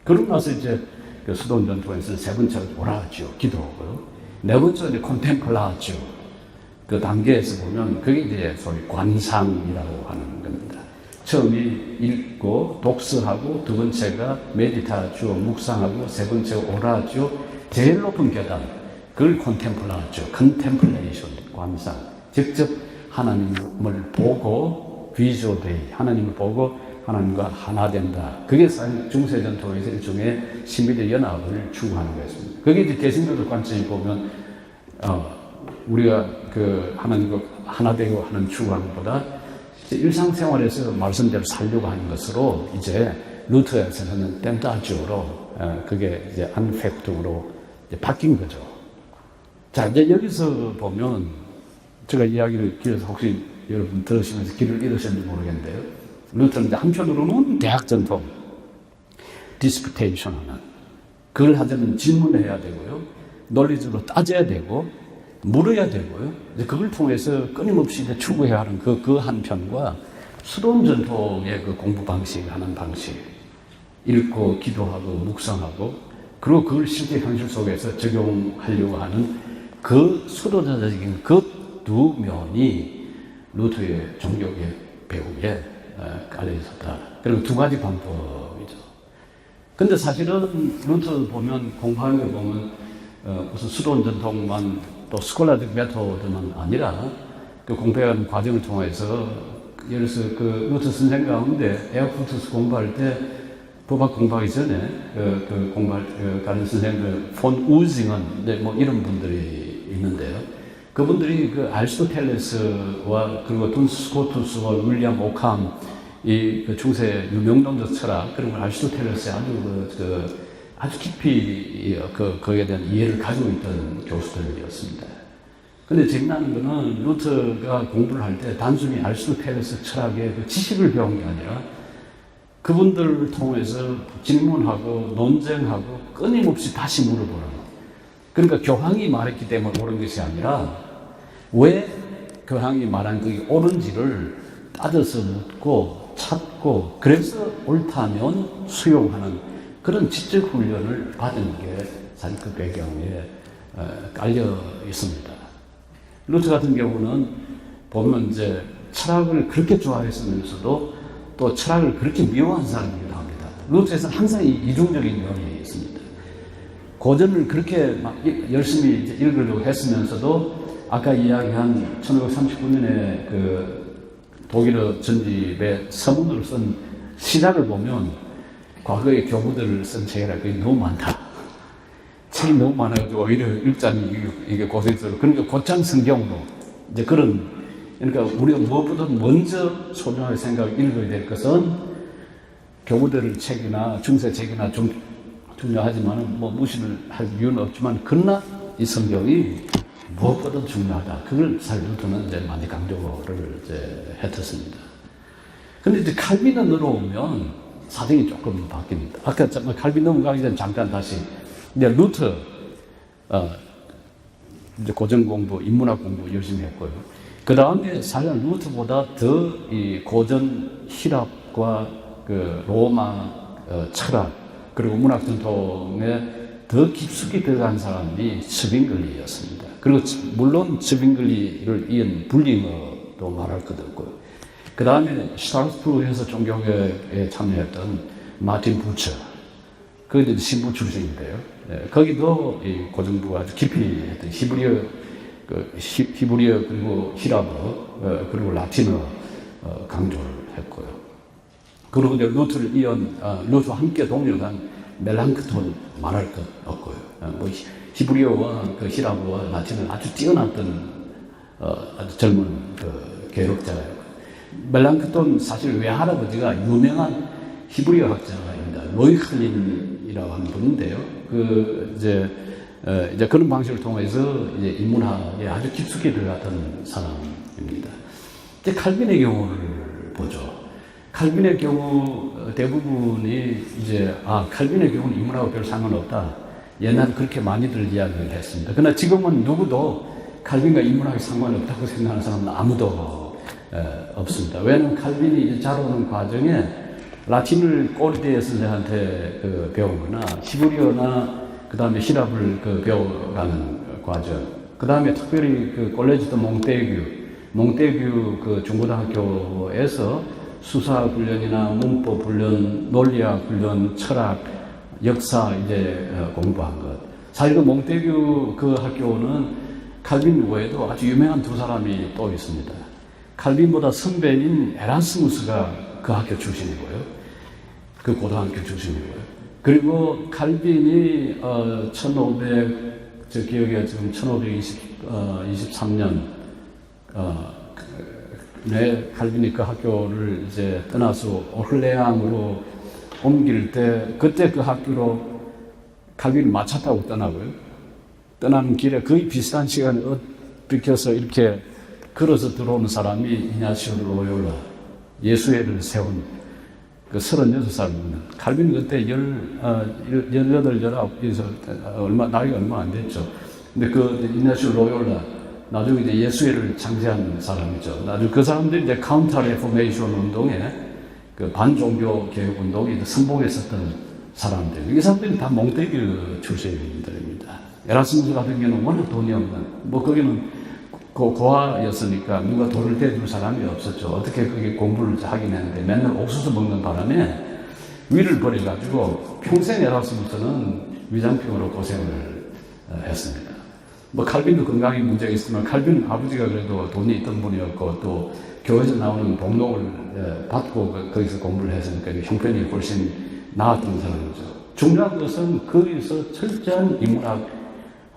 그러고 나서 이제 그 수돈 전통에서 세 번째가 오라지오, 기도고요. 네 번째가 이제 콘템플라지오, 그 단계에서 보면 그게 이제 소위 관상이라고 하는 겁니다. 처음이 읽고 독서하고, 두 번째가 메디타주어 묵상하고, 세 번째가 오라주어 제일 높은 계단, 그걸 콘템플라주어 컨템플레이션 관상, 직접 하나님을 보고 비조데이, 하나님을 보고 하나님과 하나 된다. 그게 중세 전통에서 일종의 신비적 연합을 추구하는 것입니다. 그게 이제 개신교적 관점이 보면 우리가 그 하나님과 하나 되고 하는 추구하는 것보다 일상생활에서 말씀대로 살려고 하는 것으로 이제 루터에서는 템타주어로 그게 이제 안팩트로 바뀐 거죠. 자, 이제 여기서 보면 제가 이야기를 길어서 혹시 여러분 들으시면서 길을 잃으셨는지 모르겠는데요. 루터는 이제 한편으로는 대학 전통, 디스putation 하는, 그걸 하자면 질문을 해야 되고요. 논리적으로 따져야 되고, 물어야 되고요. 이제 그걸 통해서 끊임없이 이제 추구해야 하는 그 한편과 수동 전통의 그 공부 방식, 하는 방식, 읽고, 기도하고, 묵상하고, 그리고 그걸 실제 현실 속에서 적용하려고 하는 그 수도자적인 그 두 면이 루터의 종교의 배움에 깔려 있었다. 그리고 두 가지 방법이죠. 근데 사실은 루터 보면, 공부하는 거 보면, 무슨 수도원 전통만 또 스콜라직 메토드만 아니라 그 공부하는 과정을 통해서, 예를 들어서 그 루터 선생 가운데 에어푸트스 공부할 때, 법학 공부하기 전에 가는 선생들, 폰 우징은, 뭐 이런 분들이 있는데요. 그분들이 그 아리스토텔레스와 그리고 돈 스코투스와 윌리엄 오캄, 이 중세 유명론적 철학, 그리고 아리스토텔레스의 아주 깊이 거기에 대한 이해를 가지고 있던 교수들이었습니다. 근데 재미나는 거는 루터가 공부를 할 때 단순히 아리스토텔레스 철학의 그 지식을 배운 게 아니라 그분들을 통해서 질문하고 논쟁하고 끊임없이 다시 물어보는, 그러니까 교황이 말했기 때문에 옳은 것이 아니라 왜 교황이 말한 그게 옳은지를 따져서 묻고 찾고, 그래서 옳다면 수용하는 그런 지적 훈련을 받은 게 사실 그 배경에 깔려 있습니다. 루터 같은 경우는 보면 이제 철학을 그렇게 좋아했으면서도 또 철학을 그렇게 미워한 사람이기도 합니다. 루터에서는 항상 이중적인 면이 있습니다. 고전을 그렇게 막 열심히 이제 읽으려고 했으면서도 아까 이야기한 1539년에 그 독일어 전집의 서문으로 쓴 시작을 보면 과거의 교부들을 쓴 책이라 그게 너무 많다. 책이 너무 많아가지고 오히려 읽자니 이게 고생스러워. 그러니까 곧장 성경으로 이제 그러니까 우리가 무엇보다 먼저 소중하게 생각하고 읽어야 될 것은 교부들 책이나 중세 책이나 중요하지만 뭐 무시를 할 이유는 없지만 그러나 이 성경이 무엇보다 중요하다. 그걸 살루트는 이제 많이 강조를 이제 했었습니다. 근데 이제 칼빈에 넘어오면 사정이 조금 바뀝니다. 아까 칼빈 넘어가기 전에 잠깐 다시 이제 루터 이제 고전 공부, 인문학 공부 열심히 했고요. 그 다음에 사실 루터보다 더 이 고전 히랍과 그 로마 철학 그리고 문학 전통에 더 깊숙이 들어간 사람이 츠빙글리였습니다. 그리고 물론 츠빙글리를 이은 불링어도 말할 것 없고요. 그 다음에 슈트라스부르에서 종교교회에 참여했던 마틴 부처, 그게 신부 출신인데요. 네, 거기도 이 고전부가 아주 깊이 했던 히브리어 그리고 히랍어 그리고 라틴어 강조를 했고요. 그리고 이제 루트를 이은 루트와 함께 동료간 멜랑크톤 말할 것 없고요. 뭐 히브리어와 그 히랍어와 라틴은 아주 뛰어났던 아주 젊은 그 개혁자예요. 멜랑크톤 사실 외할아버지가 유명한 히브리어 학자입니다. 로이클린이라고 하는 분인데요. 이제 그런 방식을 통해서 이제 인문학에 아주 깊숙이 들어갔던 사람입니다. 이제 칼빈의 경우를 보죠. 칼빈의 경우 대부분이 이제 칼빈의 경우는 인문학과 별 상관없다. 옛날에 그렇게 많이들 이야기를 했습니다. 그러나 지금은 누구도 칼빈과 인문학이 상관없다고 생각하는 사람은 아무도 없습니다. 왜냐하면 칼빈이 자라오는 과정에 라틴을 꼬리대에 선생한테 배우거나 히브리어나 그 다음에 히랍을 배워가는 과정. 그 다음에 특별히 콜레지도 몽테규 그 중고등학교에서 수사 훈련이나 문법 훈련, 논리학 훈련, 철학, 역사 이제 공부한 것. 사실 그 몽테규 그 학교는 칼빈 외에도 아주 유명한 두 사람이 또 있습니다. 칼빈보다 선배인 에라스무스가 그 학교 출신이고요. 그 고등학교 출신이고요. 그리고 칼빈이 1523년 칼빈이 그 학교를 이제 떠나서 오르레앙으로 옮길 때 그때 그 학교로 칼빈이 마차 타고 떠나고요. 떠나는 길에 거의 비슷한 시간에 비켜서 이렇게 걸어서 들어오는 사람이 이냐시오 로요라 예수회를 세운 그 36살입니다. 칼빈이 그때 18, 19에서 나이가 얼마 안 됐죠. 근데 그 이냐시오 로요라 나중에 이제 예수회를 창시한 사람이죠. 나중에 그 사람들이 이제 카운터 레포메이션 운동에 그 반종교 개혁 운동에 선봉했었던 사람들. 이 사람들이 다 몽테규 출신들입니다. 에라스무스 같은 경우는 워낙 돈이 없는, 뭐 거기는 고아였으니까 누가 돈을 대줄 사람이 없었죠. 어떻게 그게 공부를 하긴 했는데 맨날 옥수수 먹는 바람에 위를 버려가지고 평생 에라스무스는 위장병으로 고생을 했습니다. 뭐 칼빈도 건강에 문제가 있지만 칼빈 아버지가 그래도 돈이 있던 분이었고 또 교회에서 나오는 복록을 받고 거기서 공부를 했으니까 형편이 훨씬 나았던 사람이죠. 중요한 것은 거기서 철저한 인문학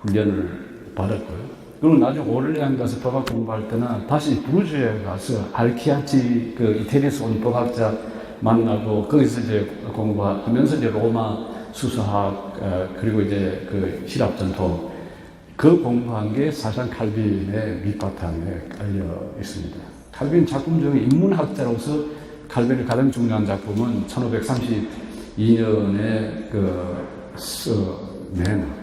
훈련을 받았고요. 그리고 나중에 오를레안 가서 법학 공부할 때는 다시 브루지에 가서 알키아치 그 이태리에서 온 법학자 만나고 거기서 이제 공부하면서 이제 로마 수사학 그리고 이제 그 히랍 전통 그 공부한 게 사실상 칼빈의 밑바탕에 깔려 있습니다. 칼빈 작품 중에 인문학자로서 칼빈의 가장 중요한 작품은 1532년에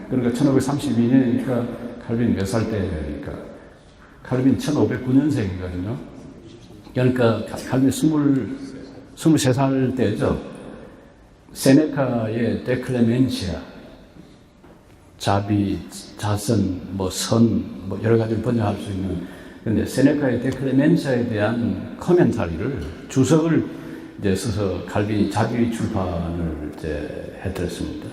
그러니까 1532년이니까 칼빈 몇 살 때니까 칼빈 1509년생이거든요. 그러니까 칼빈 23살 때죠. 세네카의 데클레멘치아 자비, 자선, 선, 여러 가지를 번역할 수 있는. 근데 세네카의 데클레멘치아에 대한 코멘타리를 주석을 이제 써서 칼빈이 자기 출판을 이제 해드렸습니다.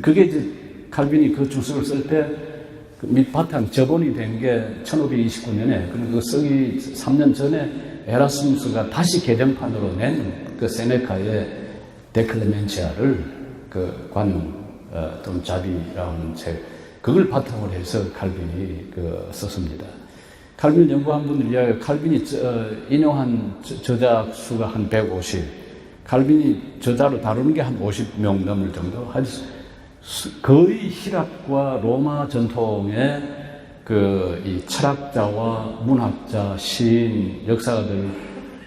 그게 이제 칼빈이 그 주석을 쓸 때 그 밑바탕 저본이 된 게 1529년에 그 쓰기 3년 전에 에라스무스가 다시 개정판으로 낸 그 세네카의 데클레멘치아를 그 관용 또는 자비라는 책 그걸 바탕으로 해서 칼빈이 그 썼습니다. 칼빈을 연구한 분들이 이야기해요. 칼빈이 인용한 저작 수가 한 150, 칼빈이 저자로 다루는 게 한 50명 넘을 정도. 거의希腊과 로마 전통의 그 이 철학자와 문학자, 시인, 역사가들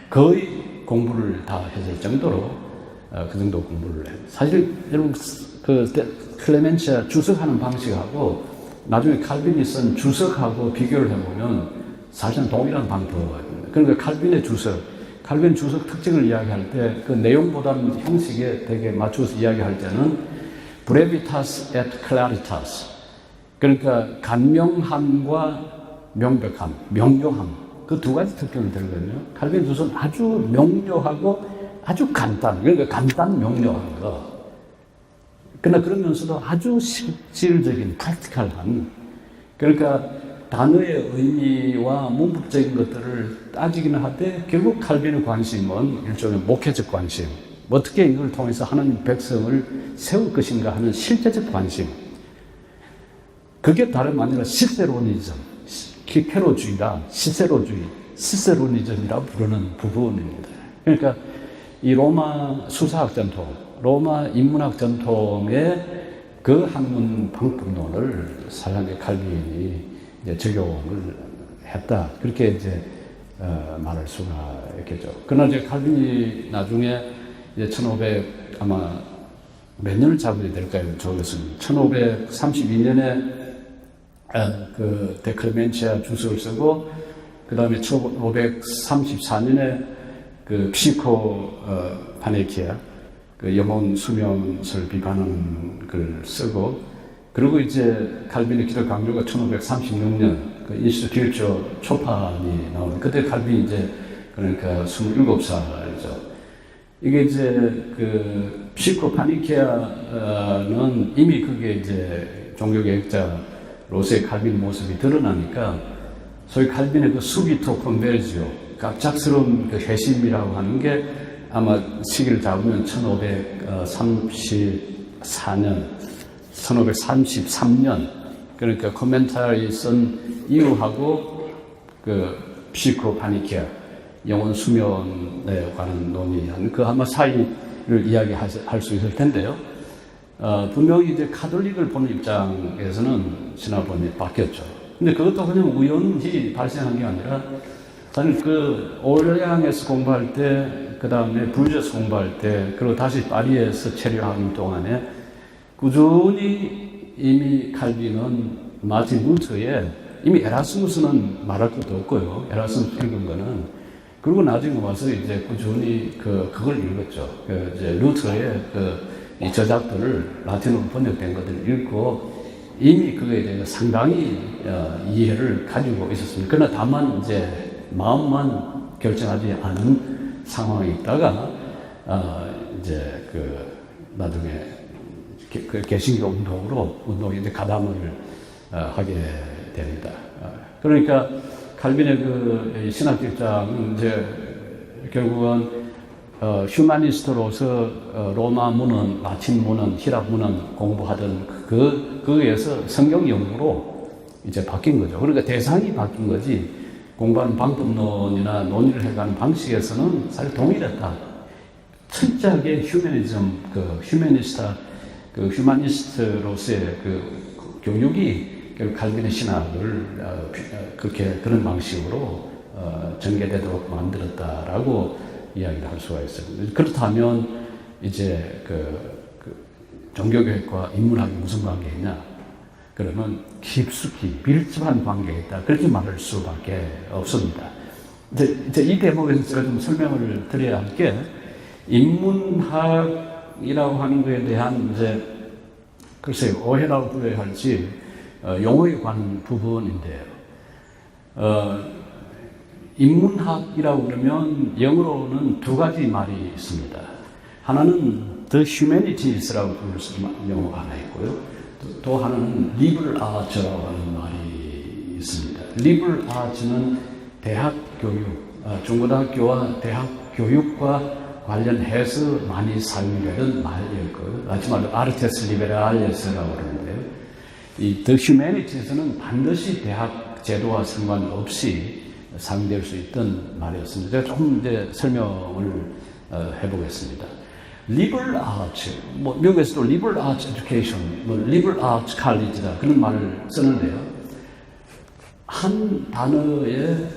거의 공부를 다 했을 정도로 그 정도 공부를 해요. 사실 여러분 그 클레멘치아 주석하는 방식하고 나중에 칼빈이 쓴 주석하고 비교를 해보면 사실은 동일한 방법입니다. 그러니까 칼빈의 주석, 칼빈 주석 특징을 이야기할 때 그 내용보다는 형식에 되게 맞춰서 이야기할 때는 brevitas et claritas, 그러니까 간명함과 명백함, 명료함, 그 두 가지 특징을 들거든요. 칼빈 주석은 아주 명료하고 아주 간단, 그러니까 간단 명료한 거. 그러나 그러면서도 아주 실질적인 프랙티컬한, 그러니까 단어의 의미와 문법적인 것들을 따지기는 하되 결국 칼빈의 관심은 일종의 목회적 관심, 어떻게 이걸 통해서 하나님 백성을 세울 것인가 하는 실제적 관심, 그게 다름 아니라 시세로니즘, 키케로주의라 시세로주의, 시세로니즘이라고 부르는 부분입니다. 그러니까 이 로마 수사학 전통, 로마 인문학 전통의 그 학문 방법론을 사랑의 칼빈이 이제 적용을 했다. 그렇게 이제 말할 수가 있겠죠. 그러나 이제 칼빈이 나중에 이제 1500 아마 몇 년을 잡아야 될까요? 저것은 1532년에 그 데클레멘치아 주석을 쓰고 그 다음에 1534년에 그 피시코 파네키아 그 영혼 수명설 비판하는 글 쓰고, 그리고 이제 칼빈의 기독 강조가 1536년 그 인스티튜트 초판이 나오는, 그때 칼빈이 이제 그러니까 27살이죠. 이게 이제 그 피시코 파니키아는 이미 그게 이제 종교개혁자로서의 칼빈 모습이 드러나니까 소위 칼빈의 그 수비토 컨베르지오, 갑작스러운 그 회심이라고 하는 게 아마 시기를 잡으면 1533년, 그러니까 코멘터리 쓴 이후하고 그 피시코 파니키아 영혼 수면에 관한 논의한 그 아마 사이를 이야기할 수 있을 텐데요. 분명히 이제 카톨릭을 보는 입장에서는 신화본이 바뀌었죠. 근데 그것도 그냥 우연히 발생한 게 아니라 사실 그 올량에서 공부할 때, 그 다음에 불주에서 공부할 때, 그리고 다시 파리에서 체류하는 동안에 꾸준히 이미 칼빈은 마틴 루터에, 이미 에라스무스는 말할 것도 없고요. 에라스무스 읽은 거는. 그리고 나중에 와서 이제 꾸준히 그걸 읽었죠. 이제 루터의 이 저작들을 라틴어로 번역된 것들을 읽고 이미 그거에 대해서 상당히 이해를 가지고 있었습니다. 그러나 다만 이제 마음만 결정하지 않은 상황에 있다가 이제 나중에 개신교 운동에 이제 가담을 하게 됩니다. 그러니까 칼빈의 그 신학 입장은 이제 결국은 휴마니스트로서 로마 문헌, 라틴 문헌, 히랍 문헌 공부하던 거기에서 성경 연구로 이제 바뀐 거죠. 그러니까 대상이 바뀐 거지 공부하는 방법론이나 논의를 해가는 방식에서는 사실 동일했다. 철저하게 휴머니스트로서의 교육이 결국 칼빈의 신학을 그런 방식으로 전개되도록 만들었다라고 이야기를 할 수가 있어요. 그렇다면 이제 종교교육과 인문학이 무슨 관계이냐? 그러면 깊숙이 밀접한 관계가 있다. 그렇게 말할 수밖에 없습니다. 이제 이 대목에서 제가 좀 설명을 드려야 할 게, 인문학이라고 하는 것에 대한 이제 글쎄요, 오해라고 부여해야 할지 용어에 관한 부분인데요. 인문학이라고 그러면 영어로는 두 가지 말이 있습니다. 하나는 The Humanities라고 부를 수 있는 용어가 하나 있고요. 또 하나는 리버럴 아츠라고 하는 말이 있습니다. 리버럴 아츠는 대학 교육, 중고등학교와 대학 교육과 관련해서 많이 사용되는 말이었고요. 라틴말로 아르테스 리베랄레스라고 그러는데요. 이 The Humanities는 반드시 대학 제도와 상관없이 사용될 수 있던 말이었습니다. 제가 조금 이제 설명을 해보겠습니다. liberal arts, 미국에서도 liberal arts education, liberal arts college다 그런 말을 쓰는데요. 한 단어에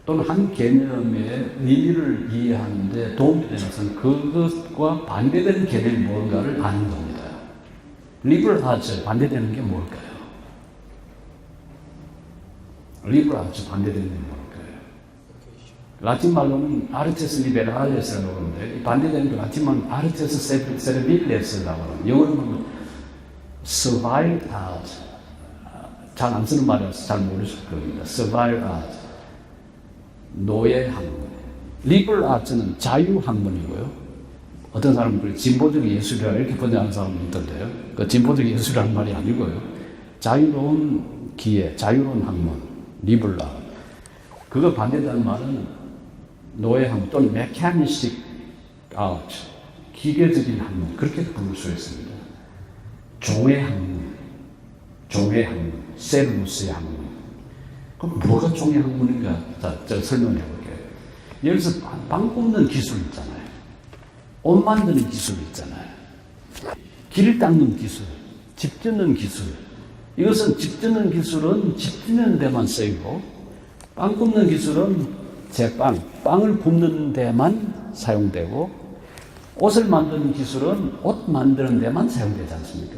또는 한 개념의 의미를 이해하는데 도움이 되는 것은 그것과 반대되는 개념이 뭔가를 아는 겁니다. liberal arts 반대되는 게 뭘까요? liberal arts 반대되는 게 뭘까요? 라틴 말로는 아르테스 리베랄레스라고 하는데 반대되는 게 라틴 말로는 아르테스 세르빌레스라고 합니다. 영어로는 survival art, 잘 안 쓰는 말이라서 잘 모르실 겁니다. survival art, 노예 학문. 리버럴 아트는 자유 학문이고요. 어떤 사람은 진보적 예술이라 이렇게 번역하는 사람이 있던데요. 그 진보적 예술이라는 말이 아니고요. 자유로운 기회, 자유로운 학문, 리버럴 아트. 그거 반대되는 말은 노예 학문 또는 메카니스틱 아트, 기계적인 학문, 그렇게 부를 수 있습니다. 종의 학문, 세르누스의 학문. 그럼 뭐가 종의 학문인가? 자, 제가 설명해 볼게요. 예를 들어서 빵 굽는 기술 있잖아요. 옷 만드는 기술 있잖아요. 길 닦는 기술, 집 짓는 기술. 이것은 집 짓는 기술은 집 짓는 데만 쓰이고, 빵 굽는 기술은 빵을 굽는 데만 사용되고, 옷을 만드는 기술은 옷 만드는 데만 사용되지 않습니까?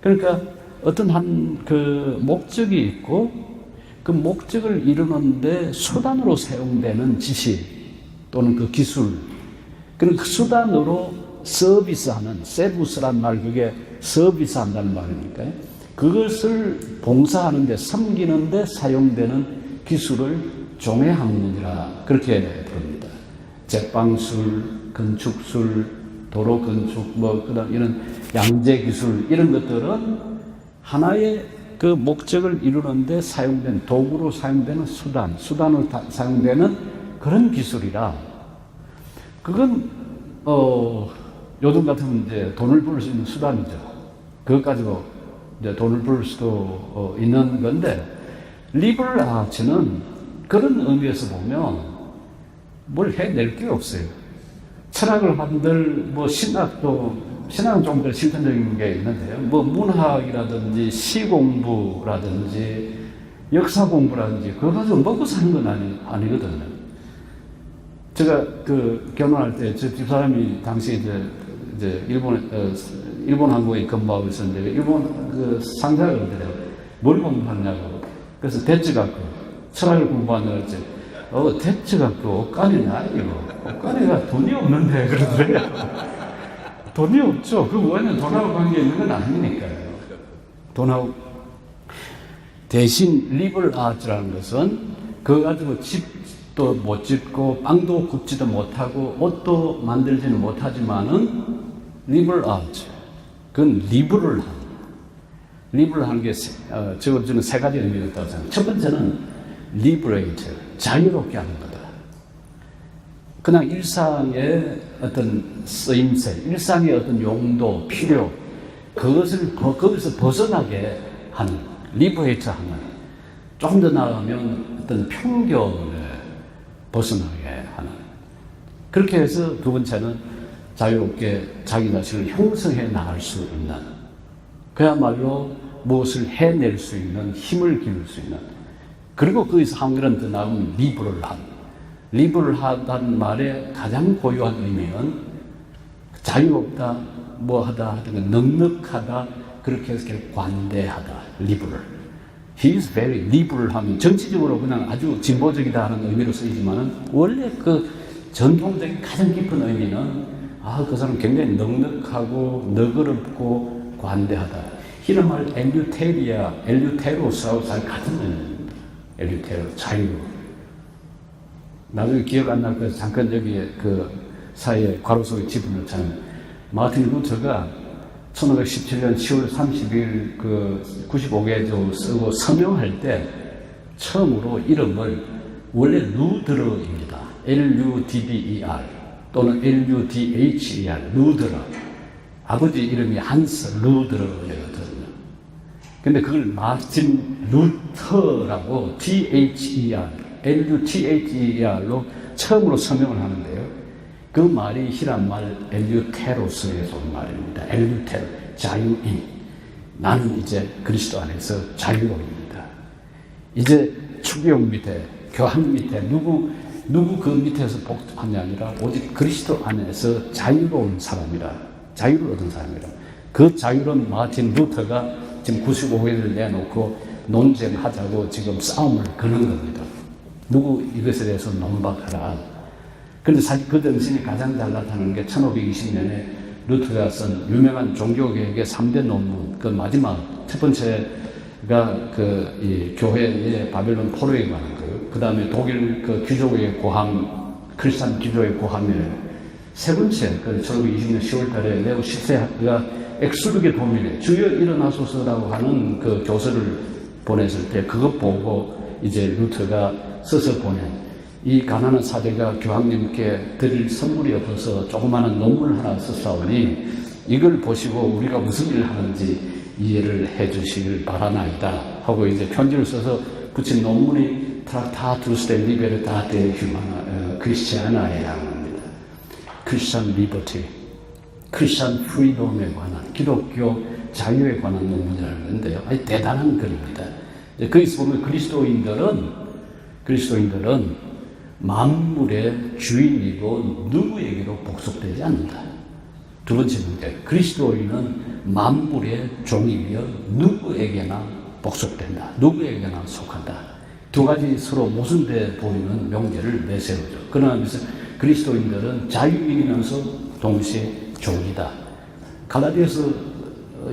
그러니까 어떤 그 목적이 있고, 그 목적을 이루는데 수단으로 사용되는 지식 또는 그 기술, 그런 그 수단으로 서비스하는, 세부스란 말, 그게 서비스한다는 말이니까요. 그것을 봉사하는데, 섬기는데 사용되는 기술을 종의 학문이라 그렇게 부릅니다. 제빵술, 건축술, 도로 건축, 그다음 이런 양재 기술 이런 것들은 하나의 그 목적을 이루는데 사용된 도구로 사용되는 수단으로 사용되는 그런 기술이라 그건 요즘 같으면 이제 돈을 벌 수 있는 수단이죠. 그것 가지고 이제 돈을 벌 수도 있는 건데 리버럴 아츠는 그런 의미에서 보면 뭘 해낼 게 없어요. 철학을 한들 신학은 좀 더 실천적인 게 있는데요. 문학이라든지 시 공부라든지 역사 공부라든지 그거 가지고 먹고 사는 건 아니거든요. 제가 결혼할 때 저 집사람이 당시 이제 일본 항공에 근무하고 있었는데 일본 상사가 그러더래요. 뭘 공부하냐고. 그래서 대치학교 철학을 공부한다고 했지. 대치학교 옷가네나 이거. 옷가네가 돈이 없는데 그러더래요. 돈이 없죠. 그 원래는 돈하고 관계 있는 건 아니니까요. 돈하고 대신 리버럴 아트라는 것은 그거 가지고 집도 못 짓고 빵도 굽지도 못하고 옷도 만들지는 못하지만은 리버럴 아트. 그건 리버럴한 게 저는 세 가지 의미가 있다고 생각합니다. 첫 번째는 liberate, 자유롭게 하는 거다. 그냥 일상의 어떤 쓰임새, 일상의 어떤 용도, 필요, 거기서 벗어나게 하는, liberate 하는, 조금 더 나아가면 어떤 편견에 벗어나게 하는. 그렇게 해서 두 번째는 자유롭게 자기 자신을 형성해 나갈 수 있는, 그야말로 무엇을 해낼 수 있는, 힘을 기울 수 있는, 그리고 거기서 한글은 더 나오면 리버럴하다는 말의 가장 고유한 의미는 자유롭다, 뭐하다 하든 넉넉하다, 그렇게 해서 관대하다, 리버럴. He is very liberal 하면 정치적으로 그냥 아주 진보적이다 하는 의미로 쓰이지만은 원래 그 전통적인 가장 깊은 의미는 그 사람 굉장히 넉넉하고 너그럽고 관대하다. 이런 말 엘류테로스하고 잘 같은 의미입니다. 엘류테로, 자유. 나중에 기억 안 날 거예요. 잠깐 여기 그 사이에 괄호 속에 집어넣자면 마틴 루터가 1517년 10월 30일 그 95개조 쓰고 서명할 때 처음으로 이름을 원래 루드러입니다. L-U-D-D-E-R 또는 L-U-D-H-E-R 루드러. 아버지 이름이 한스 루드러였거든요. 근데 그걸 마틴 루터라고 T-H-E-R, L-U-T-H-E-R로 처음으로 서명을 하는데요. 그 말이 히란말 엘유테로스에서 온 말입니다. 엘유테로, 자유인. 나는 이제 그리스도 안에서 자유로입니다. 이제 추기용 밑에, 교황 밑에 누구 그 밑에서 복잡한 게 아니라 오직 그리스도 안에서 자유로운 사람이라, 자유를 얻은 사람이라. 그 자유로운 마틴 루터가 지금 95회를 내놓고 논쟁하자고 지금 싸움을 거는 겁니다. 누구 이것에 대해서 논박하라. 그런데 사실 그 정신이 가장 잘 나타나는 게 1520년에 루터가 쓴 유명한 종교개혁의 3대 논문, 그 마지막 첫 번째가 이 교회의 바벨론 포로에 관한 거예요. 그 다음에 독일 그 귀족의 고함, 크리스찬 귀족의 고함이에요. 세 번째, 그 1520년 10월 달에 레오 10세가 엑스루게 도민에 주여 일어나소서라고 하는 그 교서를 보냈을 때 그것 보고 이제 루터가 써서 보낸 이 가난한 사제가 교황님께 드릴 선물이 없어서 조그마한 논문을 하나 썼사오니 이걸 보시고 우리가 무슨 일을 하는지 이해를 해 주시길 바라나이다 하고 이제 편지를 써서 붙인 논문이 트라타투스 데 리베르타테 휴마나 크리스티아나에 합니다. 크리스천 리버티, 크리스천 프리덤에 관한 기독교 자유에 관한 논문이라는 건데요. 아주 대단한 글입니다. 거기서 보면 그리스도인들은 만물의 주인이고 누구에게도 복속되지 않는다. 두 번째 문제, 그리스도인은 만물의 종이며 누구에게나 복속된다. 누구에게나 속한다. 두 가지 서로 모순돼 보이는 명제를 내세우죠. 그러나 그리스도인들은 자유인이면서 동시에 종이다. 갈라디아서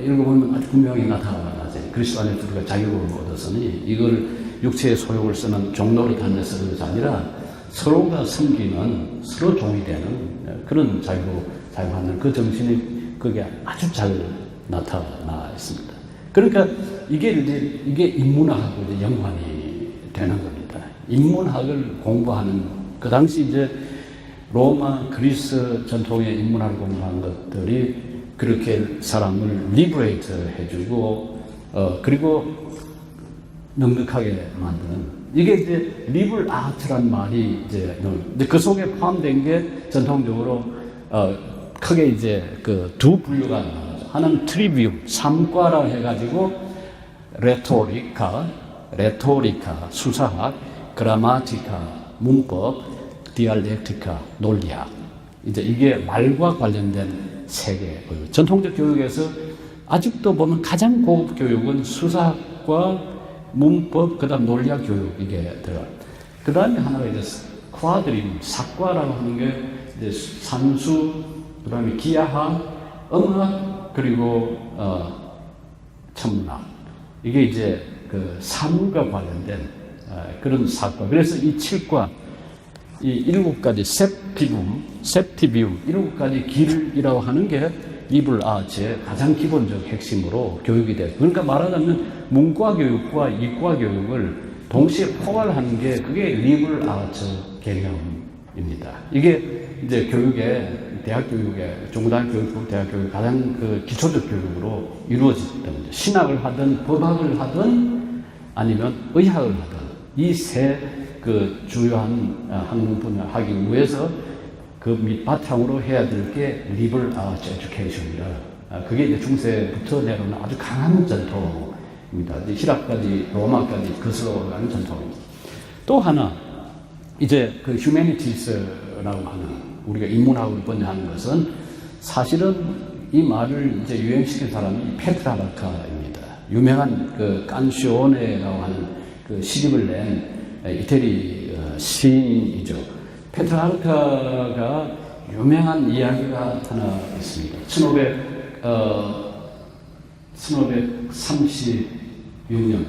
읽어보면 아주 분명히 나타나죠. 그리스도 안에서 우리가 자유를 얻었으니 이걸 육체의 소욕을 쓰는 종로를 하는 것이 아니라 서로가 섬기는, 서로 종이 되는 그런 자유로 자유하는 그 정신이 거기에 아주 잘 나타나 있습니다. 그러니까 이게 인문학하고 이제 연관이 되는 겁니다. 인문학을 공부하는 그 당시 이제 로마, 그리스 전통의 인문학을 공부한 것들이 그렇게 사람을 리브레이트 해주고 그리고 넉넉하게 만드는 이게 이제 리블 아트란 말이 이제 그 속에 포함된 게 전통적으로 크게 이제 그 두 분류가 나오죠. 하나는 트리비움, 삼과라 해가지고 레토리카, 수사학, 그라마티카, 문법, 디알렉티카, 논리학. 이제 이게 말과 관련된 세 개. 전통적 교육에서 아직도 보면 가장 고급 교육은 수사학과 문법, 그 다음 논리학 교육, 이게 들어가요. 그 다음에 하나가 이제 쿼드림, 사과라고 하는 게 이제 산수, 그 다음에 기하학, 음악, 그리고 천문학. 이게 이제 그 사물과 관련된 그런 사과. 그래서 이 7과, 이 7가지 셉티비움, 7가지 길이라고 하는 게 리블 아츠의 가장 기본적 핵심으로 교육이 돼요. 그러니까 말하자면 문과 교육과 이과 교육을 동시에 포괄하는 게 그게 리블 아츠 개념입니다. 이게 이제 대학 교육에, 중고등학교 교육, 대학 교육 가장 그 기초적 교육으로 이루어지기 때문에 신학을 하든 법학을 하든 아니면 의학을 하든 이 세 그 주요한 학문 분야 하기 위해서 그 밑바탕으로 해야 될 게 리벌 아츠 에듀케이션이라 그게 이제 중세부터 내려오는 아주 강한 전통입니다.希腊까지 로마까지 거슬러가는 전통입니다. 또 하나 이제 그 휴메니티스라고 하는 우리가 인문학을 번역하는 것은 사실은 이 말을 이제 유행시킨 사람이 페트라르카입니다. 유명한 그 깐시오네라고 하는 그 시집을 낸 이태리 시인이죠. 페트라르카가 유명한 이야기가 하나 있습니다. 1536년,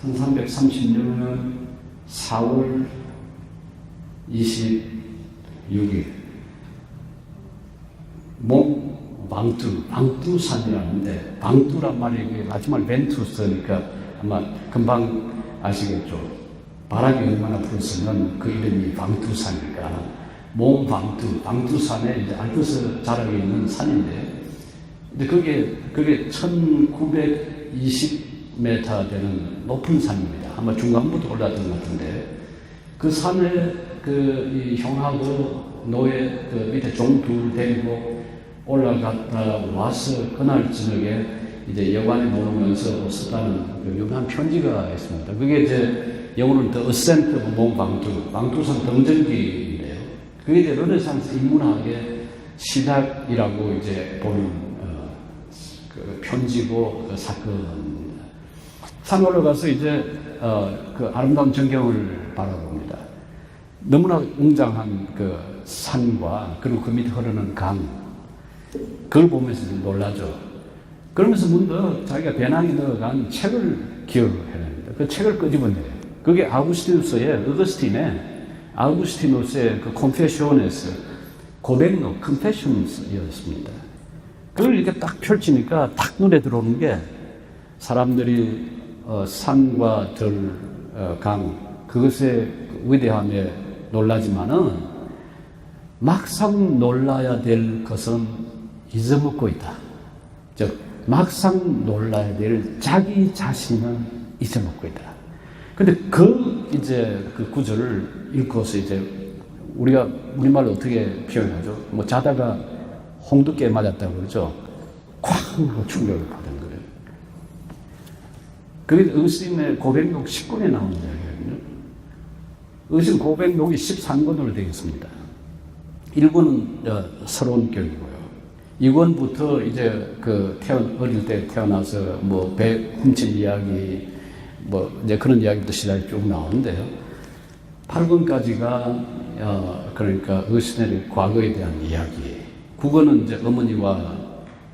1336년 4월 26일, 방투산이라는데, 방투란 말이 마지막 벤투스니까 아마 금방 아시겠죠. 바람이 얼마나 불었으면 그 이름이 방투산이니까 방투산에 이제 알프스 자락에 있는 산인데, 근데 그게 1920m 되는 높은 산입니다. 아마 중간부터 올라왔던 것 같은데, 그 산에 이 형하고 노예 그 밑에 종 둘 데리고 올라갔다 와서 그날 저녁에 이제 여관에 머무면서 썼다는 그 유명한 편지가 있습니다. 그게 이제 영어로는 The Ascent of Mount Ventoux, 방투산 등전기인데요. 그게 이제 르네상스 인문학의 시작이라고 이제 보는 그 편지고 그 사건입니다. 산 올라가서 이제 그 아름다운 전경을 바라봅니다. 너무나 웅장한 그 산과 그리고 그 밑에 흐르는 강, 그걸 보면서 놀라죠. 그러면서 문득 자기가 배낭에 넣어간 책을 기억을 해냅니다. 그 책을 끄집어내요. 그게 아우구스티누스의 그 컨페시오네스, 고백록, 컨페션스였습니다. 그걸 이렇게 딱 펼치니까 딱 눈에 들어오는 게 사람들이 산과 들, 강, 그것의 위대함에 놀라지만은 막상 놀라야 될 것은 잊어먹고 있다. 즉, 막상 놀라야 될 자기 자신은 잊어먹고 있다. 근데 이제 그 구절을 읽고서 이제 우리가 우리말로 어떻게 표현하죠? 뭐 자다가 홍두깨 맞았다고 그러죠? 쾅! 하고 충격을 받은 거예요. 그게 의심의 고백록 10권에 나오는 이야기거든요. 의심 고백록이 13권으로 되어 있습니다. 1권은 서러운 교육이고요. 2권부터 이제 어릴 때 태어나서 뭐 배 훔친 이야기, 뭐 이제 그런 이야기부터 시작이 쭉 나오는데요. 8권까지가 그러니까 의심의 과거에 대한 이야기. 9권은 이제 어머니와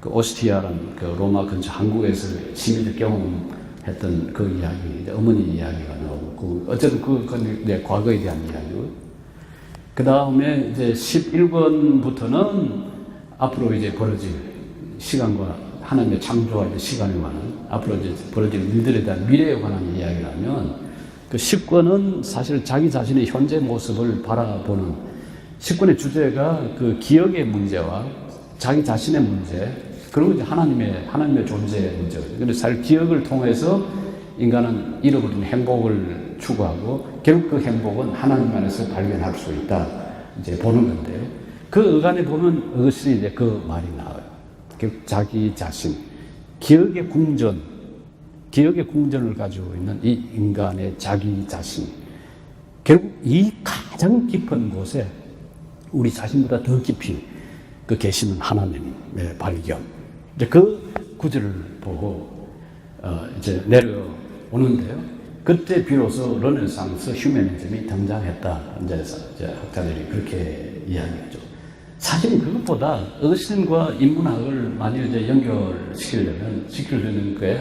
그 오스티아라는 그 로마 근처 한국에서 시민들 경험했던 그 이야기, 이제 어머니 이야기가 나오고, 어쨌든 그건 이제 과거에 대한 이야기고, 그 다음에 이제 11권부터는 앞으로 이제 벌어질 시간과 하나님의 창조와 시간에 관한 앞으로 이제 벌어질 일들에 대한 미래에 관한 이야기라면, 그 10권은 사실 자기 자신의 현재 모습을 바라보는 10권의 주제가 그 기억의 문제와 자기 자신의 문제, 그리고 이제 하나님의 존재의 문제거든요. 그런데 사실 기억을 통해서 인간은 잃어버린 행복을 추구하고 결국 그 행복은 하나님 안에서 발견할 수 있다. 이제 보는 건데요. 그 어간에 보면 어것이 이제 그 말이 나와요. 결국 자기 자신, 기억의 궁전을 가지고 있는 이 인간의 자기 자신. 결국 이 가장 깊은 곳에 우리 자신보다 더 깊이 계시는 하나님의 발견. 이제 그 구절을 보고 이제 내려오는데요. 그때 비로소 르네상스 휴머니즘이 등장했다. 이제 학자들이 그렇게 이야기하죠. 사실 그것보다 어거스틴과 인문학을 만일 이제 연결시키려는 게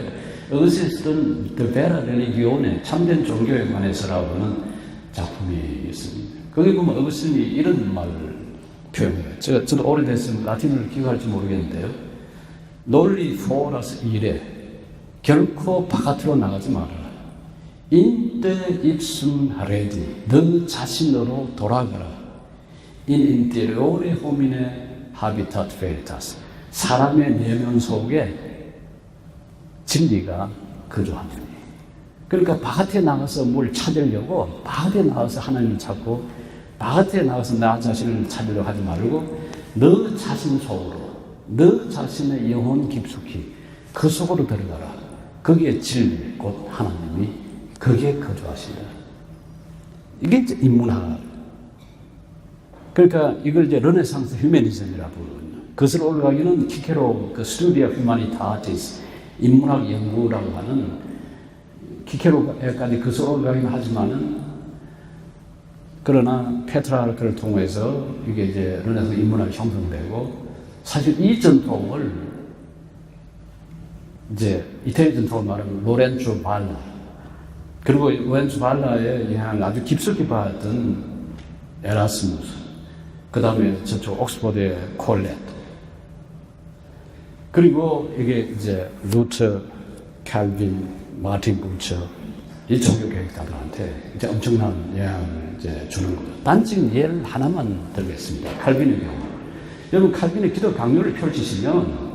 어거스틴은 The Vera Religione, 참된 종교에 관해서라고 하는 작품이 있습니다. 거기 보면 어거스틴이 이런 말을 표현해요. 저도 오래됐으면 라틴어를 기억할지 모르겠는데요. 논리 포라스 이래 결코 바깥으로 나가지 말아라. 인때 ipsum redi, 너 자신으로 돌아가라. In interiore homine habitat veritas, 사람의 내면 속에 진리가 거주하느니. 그러니까 바깥에 나가서 뭘 찾으려고, 바깥에 나가서 하나님을 찾고, 바깥에 나가서 나 자신을 찾으려고 하지 말고 너 자신 속으로, 너 자신의 영혼 깊숙이 그 속으로 들어가라. 거기에 진리, 곧 하나님이 거기에 거주하신다. 이게 이제 인문학. 그러니까 이걸 이제 르네상스 휴머니즘이라고 부르거든요. 그것을 올라가기는 키케로 그 스튜디아 휴마니타티스, 인문학 연구라고 하는 키케로까지 그것을 올라가기는 하지만은, 그러나 페트라르크를 통해서 이게 이제 르네상스 인문학이 형성되고, 사실 이 전통을 이제 이태리 전통을 말하면 로렌조 발라, 그리고 로렌조 발라의 영향을 아주 깊숙이 받은 에라스무스, 그 다음에 저쪽 옥스퍼드의 콜렛, 그리고 이게 이제 루터, 칼빈, 마틴 루터 이 종교개혁가들한테 이제 엄청난 영향을 이제 주는 거죠. 단지 예를 하나만 들겠습니다. 칼빈의 경우. 여러분 칼빈의 기독 강요를 펼치시면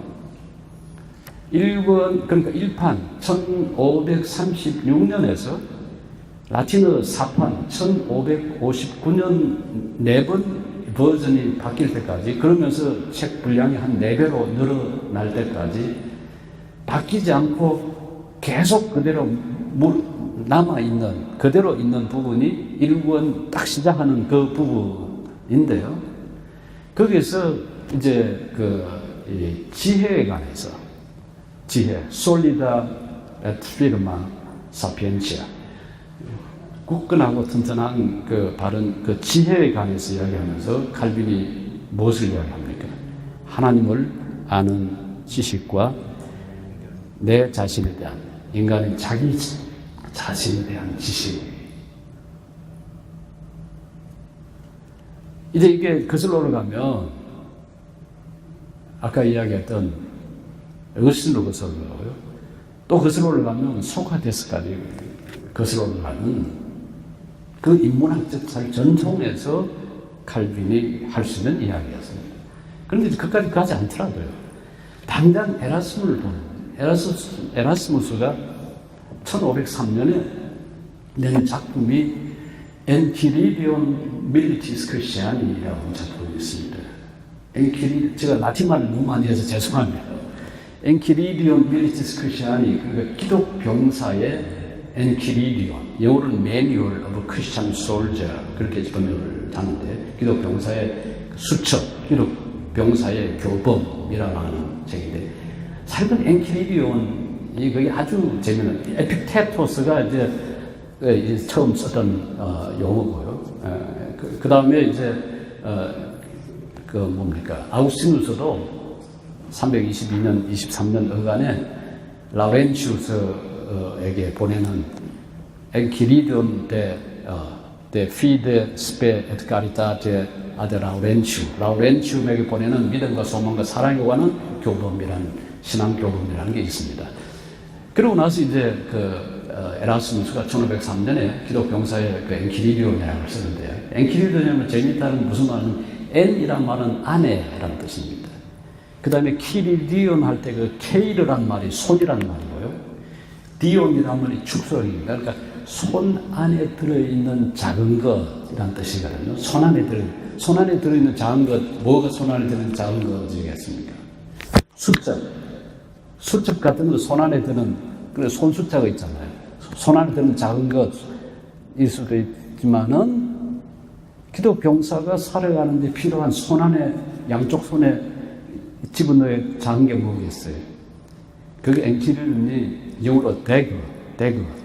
그러니까 1판 1536년에서 라틴어 4판 1559년 4번 버전이 바뀔 때까지, 그러면서 책 분량이 한 4배로 늘어날 때까지 바뀌지 않고 계속 그대로 남아있는, 그대로 있는 부분이 1권 딱 시작하는 그 부분인데요. 거기서 이제 지혜에 관해서, 솔리다 et firma sapientia, 굳건하고 튼튼한 바른 지혜에 관해서 이야기하면서 칼빈이 무엇을 이야기합니까? 하나님을 아는 지식과 내 자신에 대한, 인간의 자기 자신에 대한 지식. 이제 이게 거슬러 올라가면 아까 이야기했던 어신로 거슬러 올라가고요. 또 거슬러 올라가면 소크라테스까지 거슬러 올라가는 그 인문학적 전통에서 칼빈이 할 수 있는 이야기였습니다. 그런데 그까지 가지 않더라고요. 당장 에라스무를 보는, 에라스무스가 1503년에 낸 작품이 엔키리디온 밀리티스 크리스티아니라고 작품이 있습니다. 제가 라틴말을 너무 많이 해서 죄송합니다. 엔키리디온 밀리티스 크리스티아니, 그러니까 기독 병사의 엔키리디온, 영어로는 Manual of Christian Soldier, 그렇게 번역을 하는데, 기독 병사의 수첩, 기독 병사의 교범이라고 하는 책인데, 사실은 엔키리디온이 그게 아주 재미있는, 에픽테토스가 이제 처음 썼던 용어고요. 그 다음에 이제 아우구스티누스도 322년, 23년 어간에 라우렌치우스에게 보내는 엔키리디온 데 fide spe et caritate ad 라우렌치움에게 보내는 믿음과 소망과 사랑에 관한 교범이라는, 신앙 교범이라는 게 있습니다. 그러고 나서 이제 에라스무스가 1503년에 기독 병사의 엔키리디온이라는 걸 쓰는데, 엔키리디온이라는 재미있다는 무슨 말은, 엔이란 말은 아내라는 뜻입니다. 그 다음에 키리디온 할 때 케이르란 말이 손이란 말이고요. 디온이란 말이 축소입니다. 그러니까 손 안에 들어있는 작은 것이란 뜻이거든요. 손 안에 들어있는 작은 것, 뭐가 손 안에 들어있는 작은 것이겠습니까? 수첩 같은 거 손 안에 드는, 그래, 손수자가 있잖아요. 손 안에 드는 작은 것일 수도 있지만은, 기독 병사가 살아가는데 필요한 손 안에, 양쪽 손에 집어넣어야 작은 게 뭐겠어요? 그게 엔키리디온이 영어로 대거,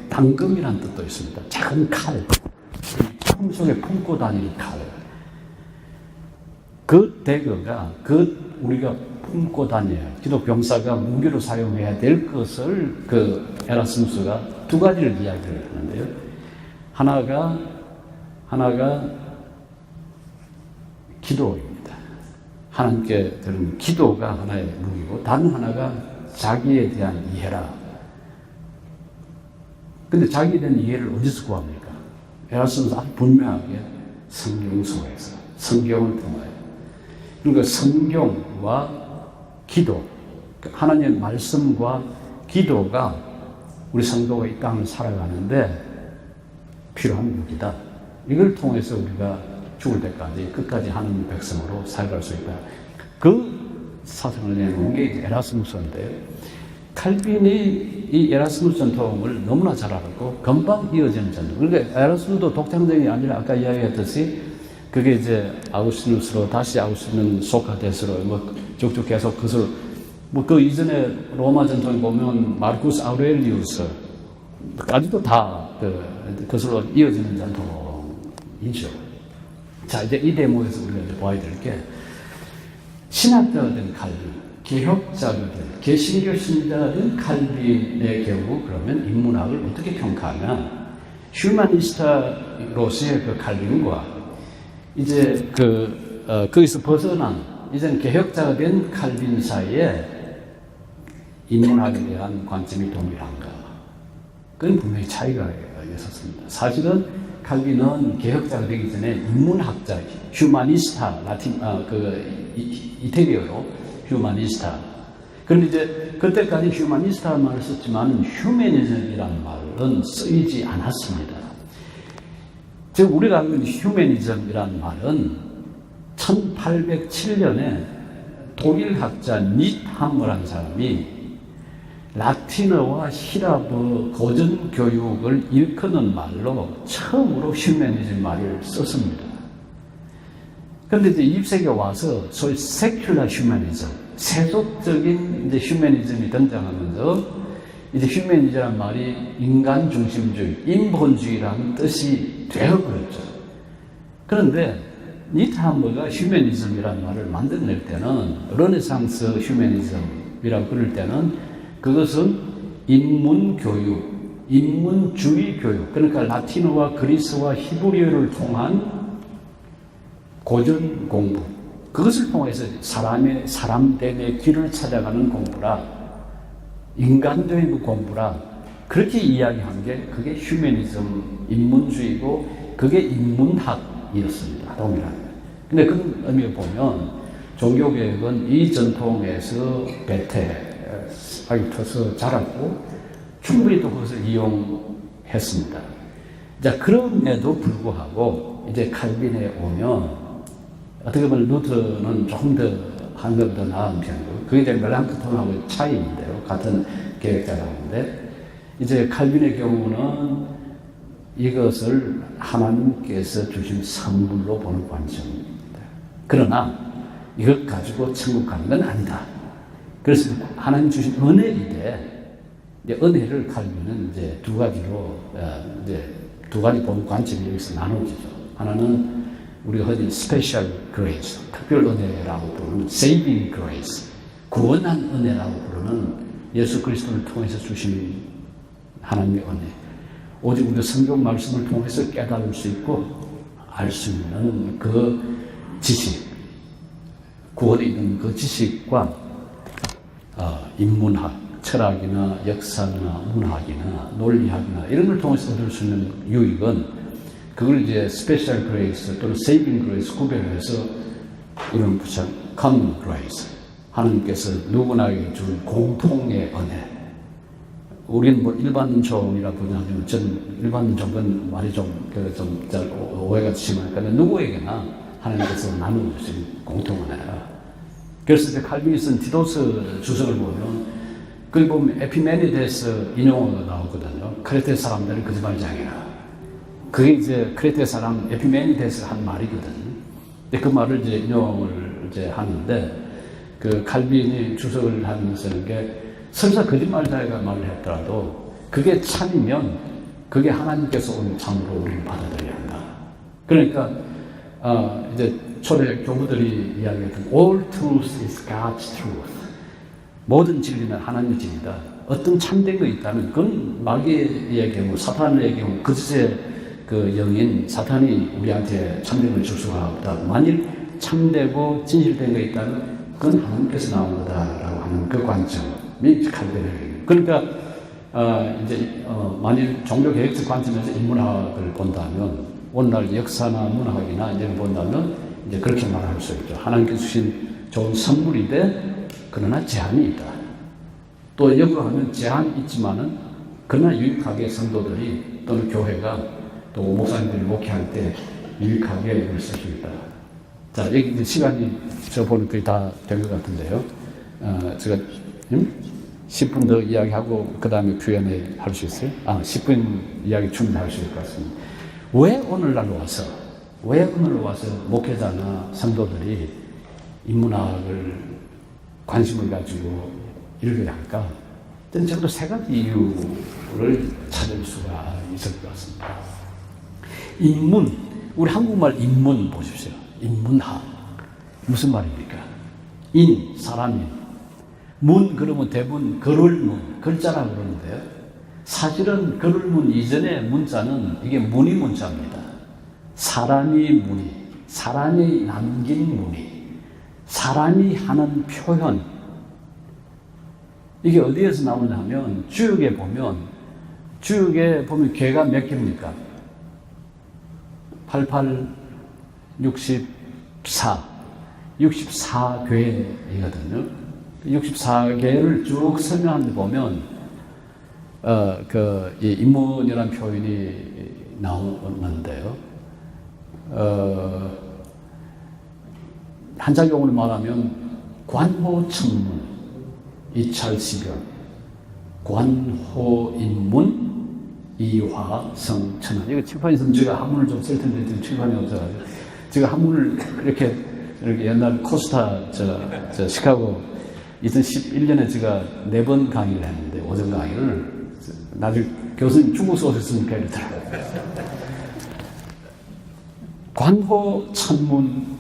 당금이라는 뜻도 있습니다. 작은 칼, 품속에 품고 다니는 칼. 그 대거가, 우리가 품고 다녀야, 기독 병사가 무기로 사용해야 될 것을 에라스무스가 두 가지를 이야기를 하는데요. 하나가 기도입니다. 하나님께 드린 기도가 하나의 무기고, 다른 하나가 자기에 대한 이해라. 근데 자기에 대한 이해를 어디서 구합니까? 에라스무스 아주 분명하게 성경 속에서, 성경을 통하여. 그러니까 성경과 기도, 하나님의 말씀과 기도가 우리 성도가 이 땅을 살아가는데 필요한 무기다. 이걸 통해서 우리가 죽을 때까지 끝까지 하는 백성으로 살아갈 수 있다. 그 사상을 내놓은 게 에라스무스인데요. 칼빈이 이 에라스무스 전통을 너무나 잘 알았고 금방 이어지는 전통. 그러니까 에라스무스도 독창적이 아니라 아까 이야기했듯이 그게 이제 아우구스티누스로, 다시 아우구스티누스, 소크라테스로 쭉쭉 계속 그것을 그 이전에 로마 전통에 보면 마르쿠스 아우렐리우스까지도 다 그것으로 이어지는 전통이죠. 자, 이제 이 대목에서 우리가 이제 봐야 될 게, 신학자가 된 칼빈, 개혁자가 된, 개신교 신자가 된 칼빈의 경우, 그러면 인문학을 어떻게 평가하면, 휴머니스트로서의 칼빈과 이제 거기서 벗어난, 이제는 개혁자가 된 칼빈 사이에 인문학에 대한 관점이 동일한가? 그건 분명히 차이가 있었습니다. 사실은 칼빈은 개혁자가 되기 전에 인문학자, 휴마니스타, 이태리어로 휴마니스타. 그런데 이제 그때까지 휴마니스타 말을 썼지만 휴메니즘이라는 말은 쓰이지 않았습니다. 즉 우리가 알고 있는 휴메니즘이라는 말은 1807년에 독일학자 니트함머라는 사람이 라틴어와 히라브 고전 교육을 일컫는 말로 처음으로 휴메니즘 말을 썼습니다. 그런데 이제 20세기에 와서 소위 세큘러 휴메니즘, 세속적인 이제 휴메니즘이 등장하면서 이제 휴메니즘이라는 말이 인간 중심주의, 인본주의라는 뜻이 되어버렸죠. 그런데 니트함머가 휴메니즘이라는 말을 만들어낼 때는 르네상스 휴메니즘이라고 그럴 때는 그것은 인문교육, 인문주의 교육, 그러니까 라틴어와 그리스와 히브리어를 통한 고전 공부, 그것을 통해서 사람됨의 길을 찾아가는 공부라, 인간적인 공부라, 그렇게 이야기한 게 그게 휴메니즘, 인문주의고 그게 인문학이었습니다. 동일하게. 근데 그런 의미를 보면 종교개혁은 이 전통에서 배태하게 터서 자랐고 충분히 또 그것을 이용했습니다. 자, 그럼에도 불구하고 이제 칼빈에 오면 어떻게 보면 루터는 조금 더 한 것 더 나은 편이고 그게 이제 멜랑크톤하고 차이인데요. 같은 계획자라는데 이제 칼빈의 경우는 이것을 하나님께서 주신 선물로 보는 관점입니다. 그러나 이것 가지고 천국 가는 건 아니다. 그래서 하나님 주신 은혜인데 은혜를 칼빈은 이제 두 가지로 이제 두 가지 보는 관점이 여기서 나눠지죠. 하나는 우리가 흔히 special grace, 특별 은혜라고 부르는 saving grace, 구원한 은혜라고 부르는 예수 그리스도를 통해서 주신 하나님의 은혜. 오직 우리가 성경 말씀을 통해서 깨달을 수 있고 알 수 있는 그 지식, 구원에 있는 그 지식과 인문학, 철학이나 역사나 문학이나 논리학이나 이런 걸 통해서 얻을 수 있는 유익은 그걸 이제 스페셜 그레이스 또는 세이빙 그레이스 구별해서 이런 부처 common grace, 하나님께서 누구나에게 준 공통의 은혜. 우리는 뭐 일반종이라 부르냐면 일반종은 말이 좀 오해가 심하니까 누구에게나 하나님께서 나눠주신 공통은혜라. 그래서 이제 칼빈이 쓴 디도스 주석을 보면 거기 보면 에피메니데스 인용어가 나오거든요. 크레테 사람들은 거짓말장이라. 그게 이제 크레테 사람 에피메니데스 한 말이거든요. 근데 그 말을 이제 인용을 이제 하는데 그 칼빈이 주석을 하면서 게 설사 거짓말자가 말을 했더라도 그게 참이면 그게 하나님께서 온 참으로 우리를 받아들여야 한다. 그러니까 이제 초대 교부들이 이야기했던 all truth is God's truth. 모든 진리는 하나님의 진리다. 어떤 참된 거 있다면 그건 마귀의 경우, 사탄의 경우, 거짓의 그 영인 사탄이 우리한테 참된 걸 줄 수가 없다. 만일 참되고 진실된 거 있다면 그건 하나님께서 나온 거다라고 하는 그 관점이 칼빈의. 그러니까 이제 만일 종교 개혁적 관점에서 인문학을 본다면 오늘날 역사나 문학이나 이런 본다면 이제 그렇게 말할 수 있죠. 하나님께서 주신 좋은 선물인데 그러나 제한이 있다. 또 연구하면 제한이 있지만은 그러나 유익하게 성도들이 또는 교회가 또 목사님들이 목회할 때 유익하게 이걸 쓸 수 있다. 자, 여기 이제 시간이 저 보는 거의 다 된 것 같은데요. 제가 10분 더 이야기하고 그 다음에 Q&A 할 수 있어요? 10분 이야기 충분히 할 수 있을 것 같습니다. 왜 오늘날 와서 목회자나 성도들이 인문학을 관심을 가지고 읽어야 할까? 전적으로 세 가지 이유를 찾을 수가 있을 것 같습니다. 인문, 우리 한국말 인문 보십시오. 인문학. 무슨 말입니까? 인, 사람인. 문, 그러면 대부분 걸을문, 글자라고 그러는데요. 사실은 걸을문 이전의 문자는 이게 문의 문자입니다. 사람이 문의, 사람이 남긴 문의, 사람이 하는 표현. 이게 어디에서 나오냐 하면 주역에 보면 교회가 몇 개입니까? 88, 64, 64교회이거든요. 64개를 쭉 설명하는데 보면 이 인문이라는 표현이 나오는데요. 한자용어로 말하면 관호천문, 이찰시별, 관호인문, 이화성천안. 이거 칠판에 있으면 제가 한문을 좀 쓸 텐데 지금 칠판이 없어가지고 제가 한문을 이렇게 옛날 코스타 시카고 2011년에 제가 4번 강의를 했는데 오전 강의를 나중에 교수님 중국 오셨으니까 이러더라고요. 관호 천문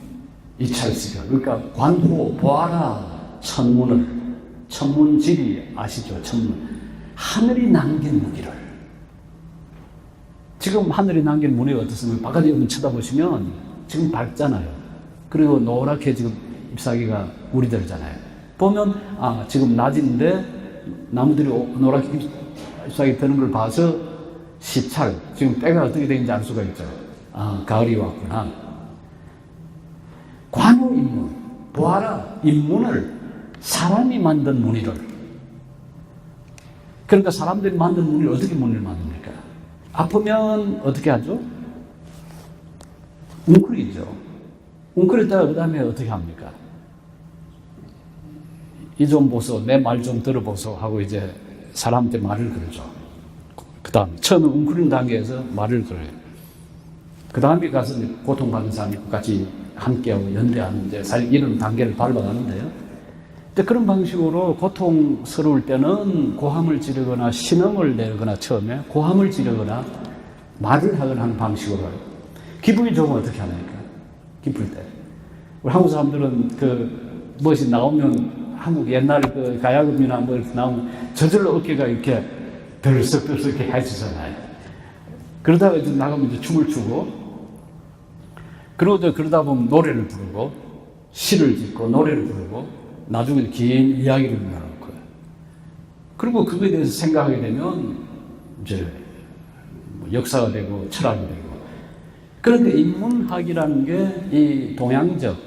이찰시별. 그러니까 관호 보아라 천문을, 천문지리 아시죠? 천문. 하늘이 남긴 무기를. 지금 하늘이 남긴 무늬가 어떻습니까? 바깥에 한번 쳐다보시면 지금 밝잖아요. 그리고 노랗게 지금 잎사귀가 우리들잖아요. 보면 지금 낮인데 나무들이 노랗게 잎사귀 드는 걸 봐서 시찰, 지금 때가 어떻게 되는지 알 수가 있죠. 가을이 왔구나. 관우인문, 보아라, 인문을 사람이 만든 무늬를. 그러니까 사람들이 만든 무늬를 어떻게 무늬를 만듭니까? 아프면 어떻게 하죠? 웅크리죠. 웅크렸다가 그 다음에 어떻게 합니까? 이 좀 보소, 내 말 좀 들어보소 하고 이제 사람한테 말을 걸죠. 그 다음, 처음에 웅크리는 단계에서 말을 걸어요. 그 다음에 가서 고통받는 사람이 같이 함께하고 연대하는 이제 사실 이런 단계를 밟아가는데요. 근데 그런 방식으로 고통스러울 때는 고함을 지르거나 신음을 내거나 처음에 고함을 지르거나 말을 하거나 하는 방식으로 해요. 기분이 좋으면 어떻게 합니까? 기쁠 때. 우리 한국 사람들은 무엇이 나오면 한국 옛날 가야금이나 뭐 이렇게 나오면 저절로 어깨가 이렇게 들썩들썩 이렇게 해지잖아요. 그러다가 이제 나가면 이제 춤을 추고, 그러다 보면 노래를 부르고, 시를 짓고, 노래를 부르고, 나중에 긴 이야기를 나눌 거예요. 그리고 그거에 대해서 생각하게 되면, 이제, 역사가 되고, 철학이 되고. 그런데 인문학이라는 게 이 동양적,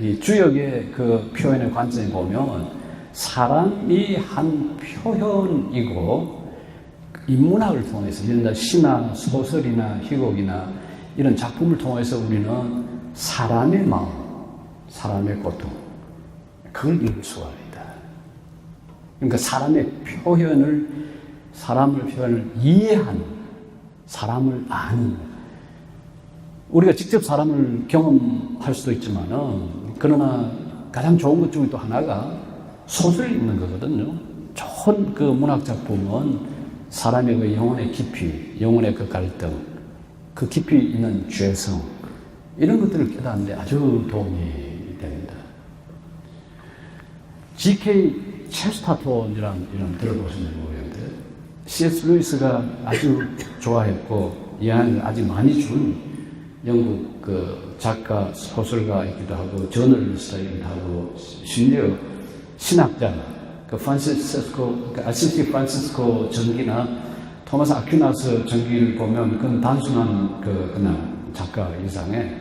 이 주역의 그 표현의 관점에 보면, 사람이 한 표현이고, 인문학을 통해서, 예를 들어 시나 소설이나 희곡이나 이런 작품을 통해서 우리는 사람의 마음, 사람의 고통, 그걸 읽을 수가 있다. 그러니까 사람의 표현을 이해하는, 사람을 아는. 우리가 직접 사람을 경험할 수도 있지만은, 그러나 가장 좋은 것 중에 또 하나가 소설을 읽는 거거든요. 좋은 그 문학 작품은 사람의 그 영혼의 깊이, 영혼의 그 갈등, 그 깊이 있는 죄성, 이런 것들을 깨닫는데 아주 도움이 됩니다. G.K. 체스터톤이라는 이름 들어보시는지 모르겠는데, C.S. 루이스가 아주 좋아했고, 영향을 아주 많이 준 영국 그 작가, 소설가이기도 하고, 저널리스트이기도 하고, 심지어 신학자, 아시시 프란시스코 전기나 토마스 아퀴나스 전기를 보면 그건 단순한 그냥 작가 이상에,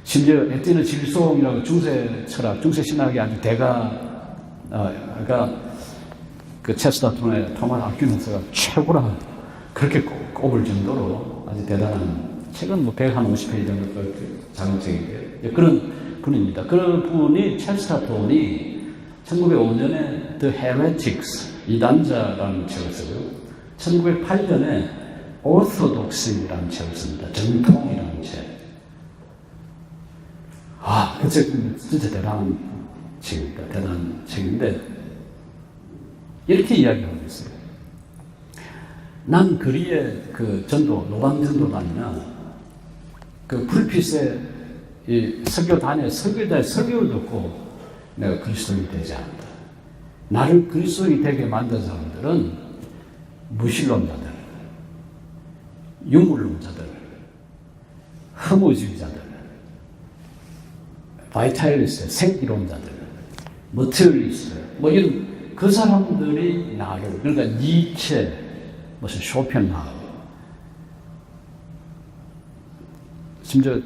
심지어 에티느 질송이라고 중세 철학, 중세 신학의 아주 대가가 그 체스터톤의 토마스 아퀴나스가 최고라 그렇게 꼽을 정도로 아주 대단한, 책은 뭐 150페이지 정도 작은 책인데 그런 분입니다. 그런 분이 체스터톤이 1905년에 The Heretics, 이단자라는 책을 쓰고요. 1908년에 Orthodoxy라는 책을 씁니다. 정통이라는 책. 그 책은 진짜 대단한 책입니다. 대단한 책인데, 이렇게 이야기하고 있어요. 난 거리에 그 전도, 노방 전도단이나 그 불빛에 이 설교단에 설교자의 설교를 듣고 내가 그리스도인이 되지 않는다. 나를 그리스도인이 되게 만든 사람들은 무신론자들, 유물론자들, 허무주의자들, 바이탈리스트, 생이론자들, 머티리스트, 뭐 이런 그 사람들이 나를, 그러니까 니체, 무슨 쇼펜하우어, 심지어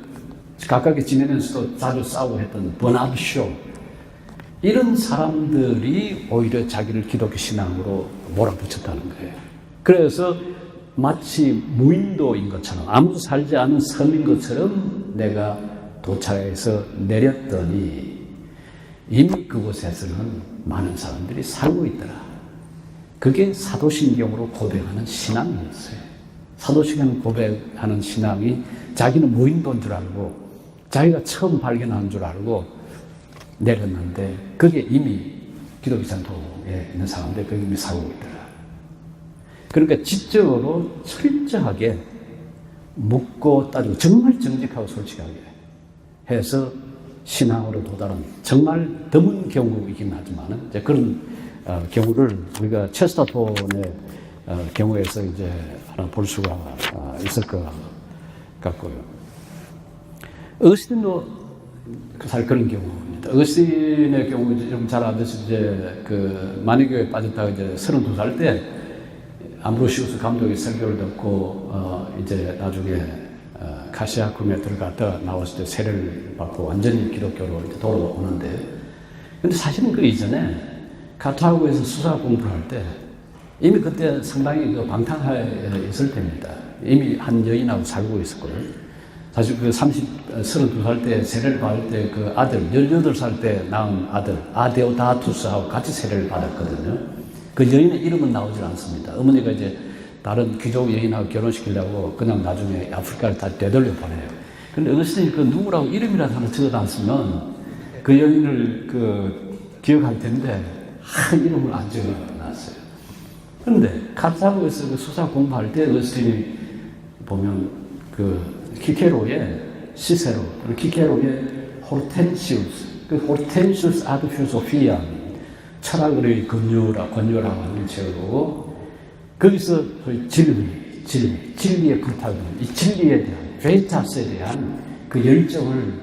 가깝게 지내면서도 자주 싸우고 했던 버나드 쇼, 이런 사람들이 오히려 자기를 기독교 신앙으로 몰아붙였다는 거예요. 그래서 마치 무인도인 것처럼, 아무도 살지 않은 섬인 것처럼 내가 도착해서 내렸더니 이미 그곳에서는 많은 사람들이 살고 있더라. 그게 사도신경으로 고백하는 신앙이었어요. 사도신경 고백하는 신앙이 자기는 무인도인 줄 알고 자기가 처음 발견한 줄 알고 내렸는데 그게 이미 기독교 전통에 있는 사람들 그게 이미 살고 있더라. 그러니까 지적으로 철저하게 묻고 따지고 정말 정직하고 솔직하게 해서 신앙으로 도달한 정말 드문 경우이긴 하지만 이제 그런 경우를 우리가 체스터톤의 경우에서 이제 하나 볼 수가 있을 것 같고요. 어거스틴도 사실 그런 경우입니다. 어거스틴의 경우 좀 잘 아듯이 이제 그 만이교에 빠졌다가 이제 32살 때 암브로시우스 감독의 설교를 듣고 이제 나중에 카시아쿰에 들어갔다 나왔을 때 세례를 받고 완전히 기독교로 이제 돌아오는데, 근데 사실은 그 이전에 카타고에서 수사 공부를 할 때 이미 그때 상당히 그 방탕하에 있을 때입니다. 이미 한 여인하고 살고 있었거든요. 사실 그 32살 때 세례를 받을 때 그 아들, 18살 때 낳은 아들, 아데오다투스하고 같이 세례를 받았거든요. 그 여인의 이름은 나오질 않습니다. 어머니가 이제 다른 귀족 여인하고 결혼시키려고 그냥 나중에 아프리카를 다 되돌려 보내요. 근데 어르신이 그 누구라고 이름이라도 하나 적어놨으면 그 여인을 그 기억할 텐데, 이름을 안 적어놨어요. 그런데 카타고에서 그 수사 공부할 때 어르신이 보면 그 키케로의 시세로, 키케로의 호르텐시우스, 그 호르텐시우스 아드 필소피아, 철학의 권유라고 하는 책으로 거기서 진리의 불타고 이 진리에 대한 베이타스에 대한 그 열정을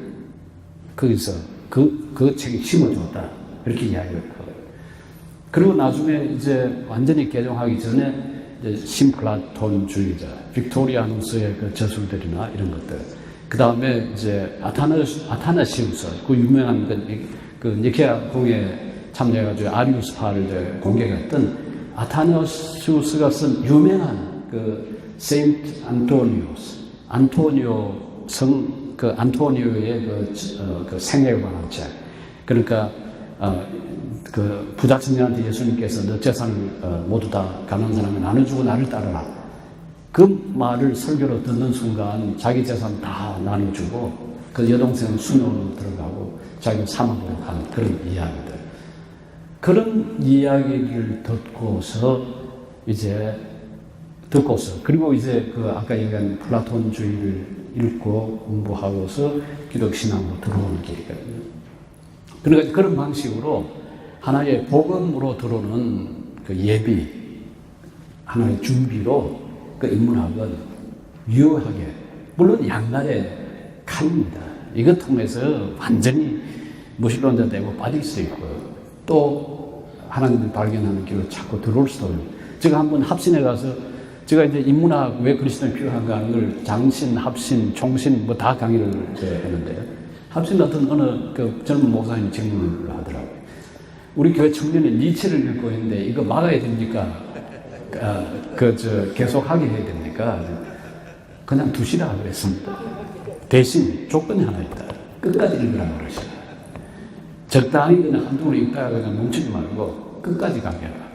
거기서 그 책에 심어줬다 이렇게 이야기했고, 그리고 나중에 이제 완전히 개종하기 전에 이제 심플라톤주의자 빅토리아누스의 그 저술들이나 이런 것들, 그 다음에 이제 아타나시우스 그 유명한 그 니케아 공회 참여해가지고 아리우스파를 공개했던 아타나시우스가 쓴 유명한 그 세인트 안토니오스, 안토니오 그 안토니오의 그 생애에 관한 책. 그러니까 그 부자청년한테 예수님께서 너 재산을 모두 다 가난한 사람에 나눠주고 나를 따르라. 그 말을 설교로 듣는 순간 자기 재산 다 나눠주고 그 여동생은 수능으로 들어가고 자기는 사막으로 가는 그런 이야기들. 그런 이야기를 듣고서 그리고 이제 그 아까 얘기한 플라톤주의를 읽고 공부하고서 기독 신앙으로 들어오는 길이거든요. 그러니까 그런 방식으로 하나의 복음으로 들어오는 그 예비, 하나의 준비로 그 인문학은 유효하게, 물론 양날의 칼입니다. 이것 통해서 완전히 무신론자 되고 빠질 수 있고요. 또 하나님을 발견하는 길로 자꾸 들어올 수도 있고. 제가 한번 합신에 가서 제가 이제 인문학 왜 그리스도인이 필요한가 하는 장신, 합신, 총신 뭐 다 강의를 했는데요. 합신 같은 어느 그 젊은 목사님이 질문을 하더라고요. 우리 교회 청년이 니체를 읽고 있는데 이거 막아야 됩니까? 계속 하게 해야 됩니까? 그냥 두시라 그랬습니다. 대신 조건이 하나 있다. 끝까지 읽으라고 그러시라. 적당히 그냥 한두 번 읽다가 그냥 멈추지 말고 끝까지 가게 해라.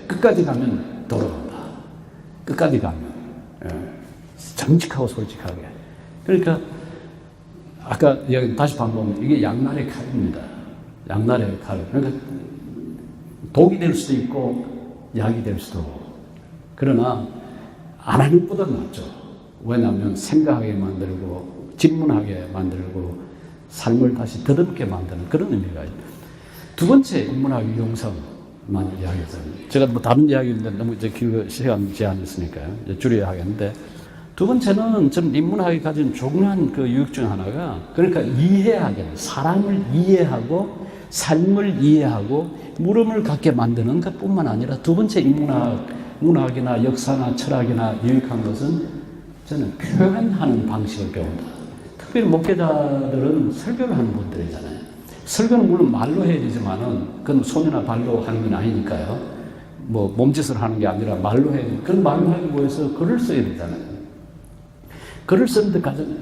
끝까지 가면 돌아온다. 끝까지 가면 정직하고 솔직하게. 그러니까 아까 다시 반복하면 이게 양날의 칼입니다. 양날의 칼. 그러니까 독이 될 수도 있고 약이 될 수도. 그러나 안 하는 것보다 낫죠. 왜냐하면 생각하게 만들고 질문하게 만들고 삶을 다시 더듬게 만드는 그런 의미가 있다. 두 번째 인문학 유용성만 이야기해서 제가 뭐 다른 이야기인데 너무 이제 시간 제한이 있으니까요. 줄여야 하겠는데, 두 번째는 좀 인문학이 가진 중요한 그 유익 중 하나가, 그러니까 이해하게, 사람을 이해하고 삶을 이해하고 물음을 갖게 만드는 것뿐만 아니라 두 번째 문학이나 역사나 철학이나 유익한 것은 저는 표현하는 방식을 배운다. 특별히 목회자들은 설교를 하는 분들이잖아요. 설교는 물론 말로 해야 되지만은 그건 손이나 발로 하는 건 아니니까요. 뭐 몸짓을 하는 게 아니라 말로 해야 돼. 그런 말로 하기 위해서 글을 써야 되잖아요. 글을 쓰는데 가장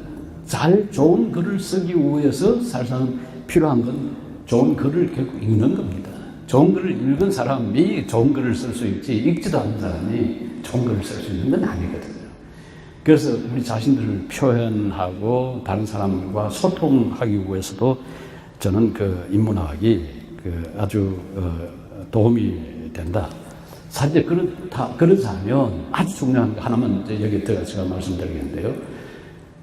좋은 글을 쓰기 위해서 사실상 필요한 건 좋은 글을 결국 읽는 겁니다. 좋은 글을 읽은 사람이 좋은 글을 쓸 수 있지, 읽지도 않는 사람이 좋은 글을 쓸 수 있는 건 아니거든요. 그래서 우리 자신들을 표현하고 다른 사람과 소통하기 위해서도 저는 그 인문학이 아주 도움이 된다. 사실 그러자면 아주 중요한 거 하나만 여기 제가 말씀드리겠는데요.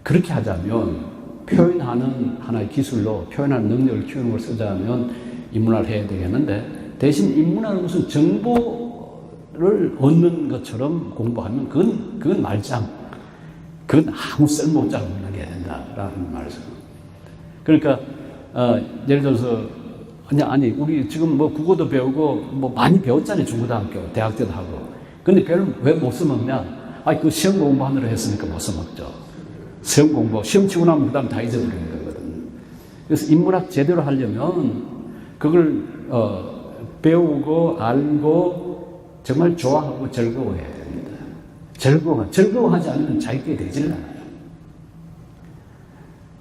그렇게 하자면 표현하는 하나의 기술로 표현하는 능력을 키우는 걸 쓰자면 인문학을 해야 되겠는데, 대신 인문학은 무슨 정보를 얻는 것처럼 공부하면 그건 말짱. 그건 아무 쓸모없지 않는 게 된다라는 말이죠. 그러니까 예를 들어서 아니 우리 지금 뭐 국어도 배우고 뭐 많이 배웠잖아요. 중고등학교, 대학 때도 하고. 근데 걔는 왜 못 써먹냐? 그 시험 공부하느라 했으니까 못 써먹죠. 시험 치고 나면 그다음 다 잊어버리는 거거든요. 그래서 인문학 제대로 하려면 그걸 배우고 알고 정말 좋아하고 즐거워해야 됩니다. 즐거워하지 않으면 자기게 되질 않아요.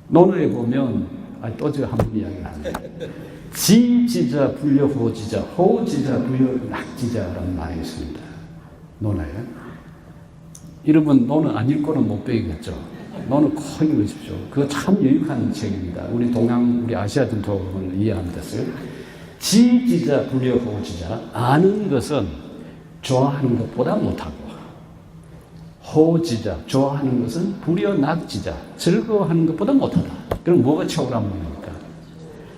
논어에 보면 또 제가 한 번 이야기를 합니다. 지지자 불려 호지자, 호지자 불려 낙지자라는 말이 있습니다. 논어에. 여러분 논어 안 읽고는 못 배우겠죠. 논어 꼭 읽으십시오. 그거 참 유익한 책입니다. 우리 아시아 전통을 이해하면 됐어요. 지지자 불려 호지자, 아는 것은 좋아하는 것보다 못하고, 호지자, 좋아하는 것은 불여 낙지자, 즐거워하는 것보다 못하다. 그럼 뭐가 최고란 말입니까?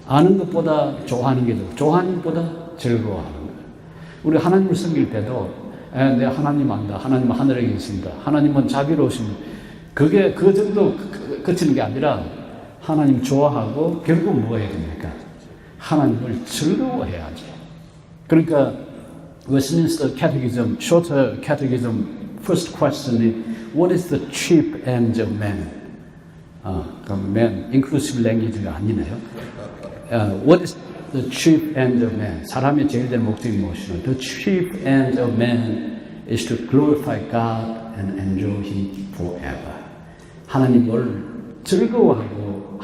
아는 것보다 좋아하는 게 더, 좋아하는 것보다 즐거워하는 거예요. 우리 하나님을 섬길 때도 내 하나님 안다. 하나님은 하늘에 계신다. 하나님은 자비로우십니다. 그게 그 정도 그치는 게 아니라 하나님 좋아하고 결국 뭐 해야 됩니까? 하나님을 즐거워해야지. 그러니까 Westminster Catechism, Shorter Catechism, first question is, what is the chief end of man? 그럼 man, inclusive language가 아니네요. What is the chief end of man? 사람의 제일 된 목적이 무엇이냐? The chief end of man is to glorify God and enjoy Him forever. 하나님을 즐거워하고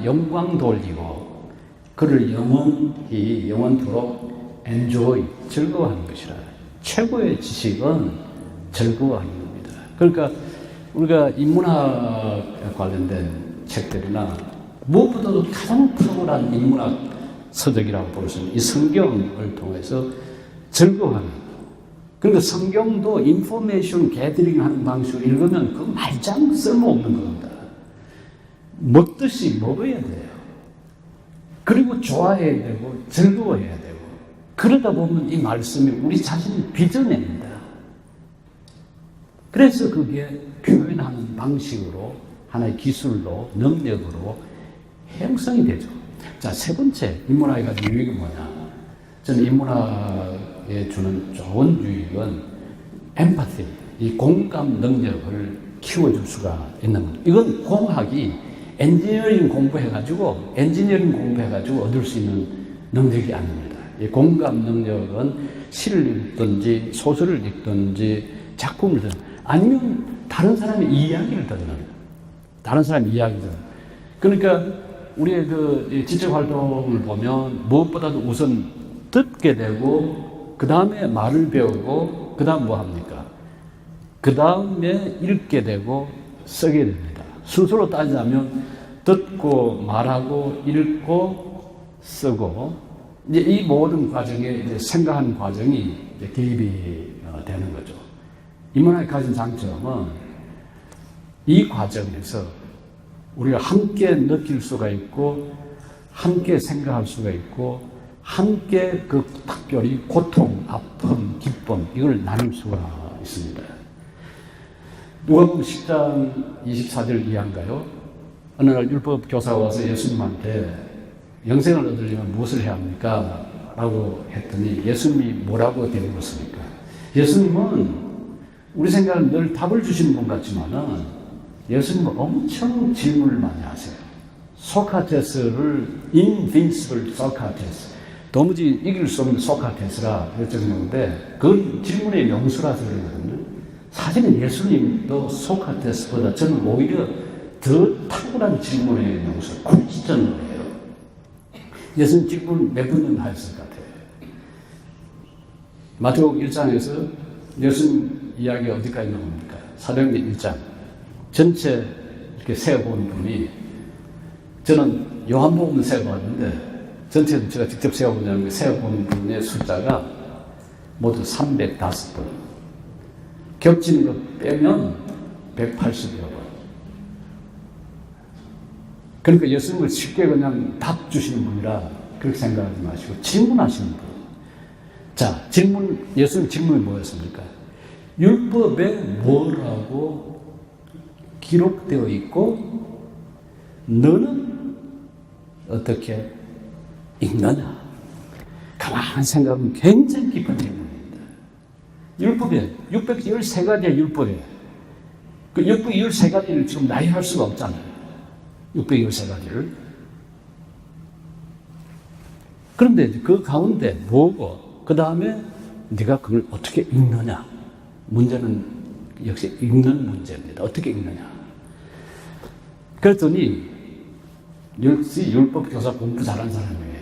영광 돌리고 그를 영원토록 enjoy, 즐거워하는 것이라. 최고의 지식은 즐거워하는 겁니다. 그러니까 우리가 인문학 관련된 책들이나 무엇보다도 가장 탁월한 인문학 서적이라고 볼 수 있는 이 성경을 통해서 즐거워하는. 그러니까 성경도 인포메이션 게더링 하는 방식으로 읽으면 그 말짱 쓸모없는 겁니다. 먹듯이 먹어야 돼요. 그리고 좋아해야 되고 즐거워해야 되고, 그러다 보면 이 말씀이 우리 자신을 빚어냅니다. 그래서 그게 표현하는 방식으로 하나의 기술로, 능력으로 형성이 되죠. 자, 세 번째 인문학에 가진 유익이 뭐냐? 저는 인문학에 주는 좋은 유익은 엠파티, 이 공감 능력을 키워줄 수가 있는 겁니다. 이건 공학이 엔지니어링 공부해가지고 얻을 수 있는 능력이 아닙니다. 이 공감 능력은 시를 읽든지 소설을 읽든지 작품을 듣든 아니면 다른 사람의 이야기를 듣는, 다른 사람의 이야기를. 그러니까 우리의 그 지적 활동을 보면 무엇보다도 우선 듣게 되고, 그 다음에 말을 배우고, 그 다음 뭐 합니까? 그 다음에 읽게 되고 쓰게 됩니다. 순서로 따지자면 듣고 말하고 읽고 쓰고, 이제 이 모든 과정에 이제 생각하는 과정이 이제 개입이 되는 거죠. 인문학이 가진 장점은 이 과정에서 우리가 함께 느낄 수가 있고, 함께 생각할 수가 있고, 함께 그 특별히 고통, 아픔, 기쁨, 이걸 나눌 수가 있습니다. 누가복음 10장 24절 이하인가요? 어느 날 율법 교사가 와서 예수님한테 영생을 얻으려면 무엇을 해야 합니까? 라고 했더니 예수님이 뭐라고 대물었습니까? 예수님은 우리 생각은 늘 답을 주시는 분 같지만은 예수님은 엄청 질문을 많이 하세요. 소크라테스를 invincible 소크라테스, 도무지 이길 수 없는 소크라테스라 결정했는데 그건 질문의 명수라서 그러거든요. 사실은 예수님도 소크라테스보다 저는 오히려 더 탁월한 질문의 명수, 굴지전을 해요. 예수님 질문 몇 번 정도 하셨을 것 같아요. 마태복음 1장에서 예수님 이야기 어디까지 나옵니까? 사도행전 1장. 전체 이렇게 세어본 분이, 저는 요한복음은 세어봤는데, 전체는 제가 직접 세어본 분의 숫자가 모두 305번. 겹치는 거 빼면 180여 번. 그러니까 예수님을 쉽게 그냥 답 주시는 분이라 그렇게 생각하지 마시고 질문하시는 분. 자, 예수님 질문이 뭐였습니까? 율법에 뭐라고 기록되어 있고 너는 어떻게 읽느냐? 가만히 생각하면 굉장히 깊은 질문입니다. 율법에 613가지의 율법에 그 613가지를 지금 나열할 수가 없잖아요. 613가지를. 그런데 그 가운데 뭐고 그 다음에 네가 그걸 어떻게 읽느냐? 문제는 역시 읽는 문제입니다. 어떻게 읽느냐? 그랬더니 역시 율법 교사 공부 잘하는 사람이에요.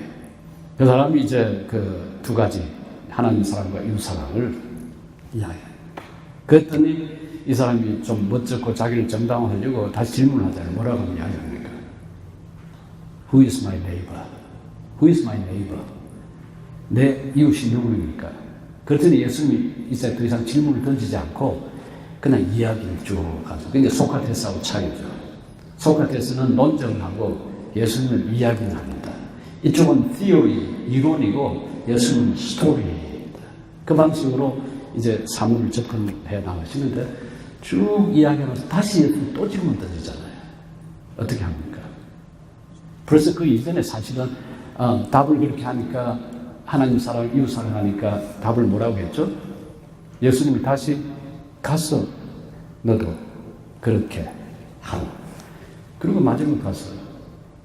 그 사람이 이제 그 두 가지, 하나님 사랑과 이웃 사랑을 이야기해요. 그랬더니 이 사람이 좀 멋쩍고 자기를 정당화하려고 다시 질문하잖아요. 뭐라고 이야기합니까? Who is my neighbor? Who is my neighbor? 내 이웃이 누구입니까? 그랬더니 예수님이 이제 더 이상 질문을 던지지 않고 그냥 이야기를 쭉 하죠. 그게 소크라테스하고 차이죠. 소크라테스는 논증을 하고 예수님은 이야기를 합니다. 이쪽은 theory, 이론이고 예수님은 스토리입니다. 그 방식으로 이제 사물을 접근해 나가시는데 쭉 이야기하면서 다시 예수님 또 질문 던지잖아요. 어떻게 합니까? 벌써 그 이전에 사실은 답을 그렇게 하니까 하나님 사랑, 이웃 사랑하니까 답을 뭐라고 했죠? 예수님이 다시 가서 너도 그렇게 하라. 그리고 마지막 가서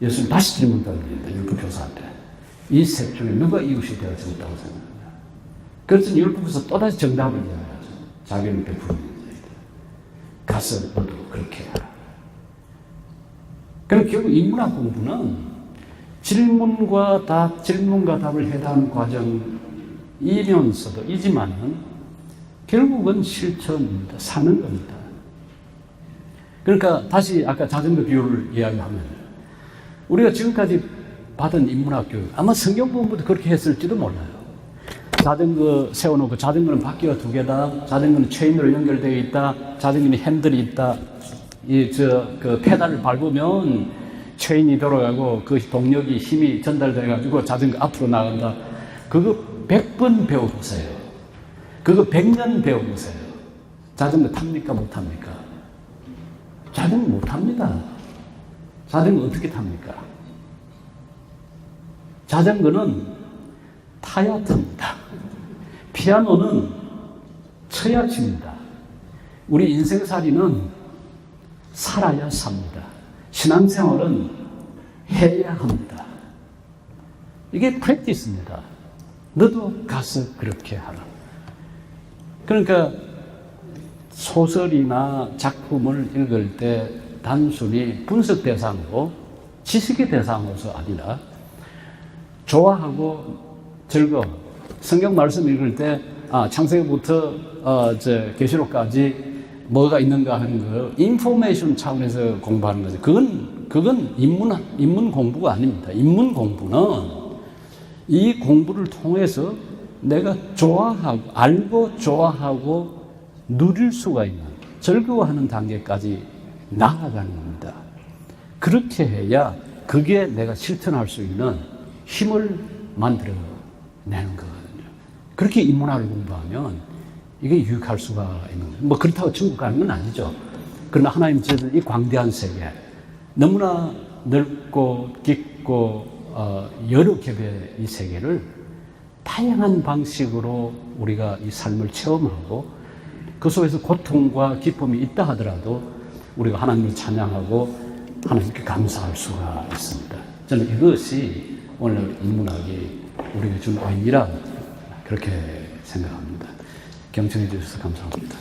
예수님 다시 질문 던집니다. 율법 교사한테. 이 셋 중에 누가 이웃이 되어졌다고 생각하냐? 그래서 율법에서 또다시 정답을 이야기하죠. 자기를 베푸는 자이다. 가서 너도 그렇게 하라. 그럼 결국 인문학 공부는 질문과 답을 해당하는 과정이면서도 이지만은 결국은 실천입니다. 사는 겁니다. 그러니까 다시 아까 자전거 비유를 이야기하면 우리가 지금까지 받은 인문학 교육, 아마 성경 부분부터 그렇게 했을지도 몰라요. 자전거 세워놓고 자전거는 바퀴가 두 개다. 자전거는 체인으로 연결되어 있다. 자전거는 핸들이 있다. 그 페달을 밟으면 체인이 돌아가고 그 동력이 힘이 전달돼가지고 자전거 앞으로 나간다. 그거 100번 배워보세요. 그거 100년 배워보세요. 자전거 탑니까? 못 탑니까? 자전거 못 탑니다. 자전거 어떻게 탑니까? 자전거는 타야 탑니다. 피아노는 쳐야 칩니다. 우리 인생살이는 살아야 삽니다. 신앙생활은 해야 합니다. 이게 프랙티스입니다. 너도 가서 그렇게 하라. 그러니까 소설이나 작품을 읽을 때 단순히 분석 대상으로 지식의 대상으로서 아니라 좋아하고 즐거워. 성경 말씀 읽을 때 창세기부터 계시록까지 뭐가 있는가 하는 거 인포메이션 차원에서 공부하는 거죠. 그건 인문 공부가 아닙니다. 인문 공부는 이 공부를 통해서 내가 좋아하고 알고 좋아하고 누릴 수가 있는 즐거워하는 단계까지 나아가는 겁니다. 그렇게 해야 그게 내가 실천할 수 있는 힘을 만들어내는 거거든요. 그렇게 인문학을 공부하면 이게 유익할 수가 있는 거예요. 뭐 그렇다고 천국 가는 건 아니죠. 그러나 하나님 주신 이 광대한 세계, 너무나 넓고 깊고 여러 겹의 이 세계를 다양한 방식으로 우리가 이 삶을 체험하고 그 속에서 고통과 기쁨이 있다 하더라도 우리가 하나님을 찬양하고 하나님께 감사할 수가 있습니다. 저는 이것이 오늘 인문학이 우리에게 준 의미라 그렇게 생각합니다. 경청해 주셔서 감사합니다.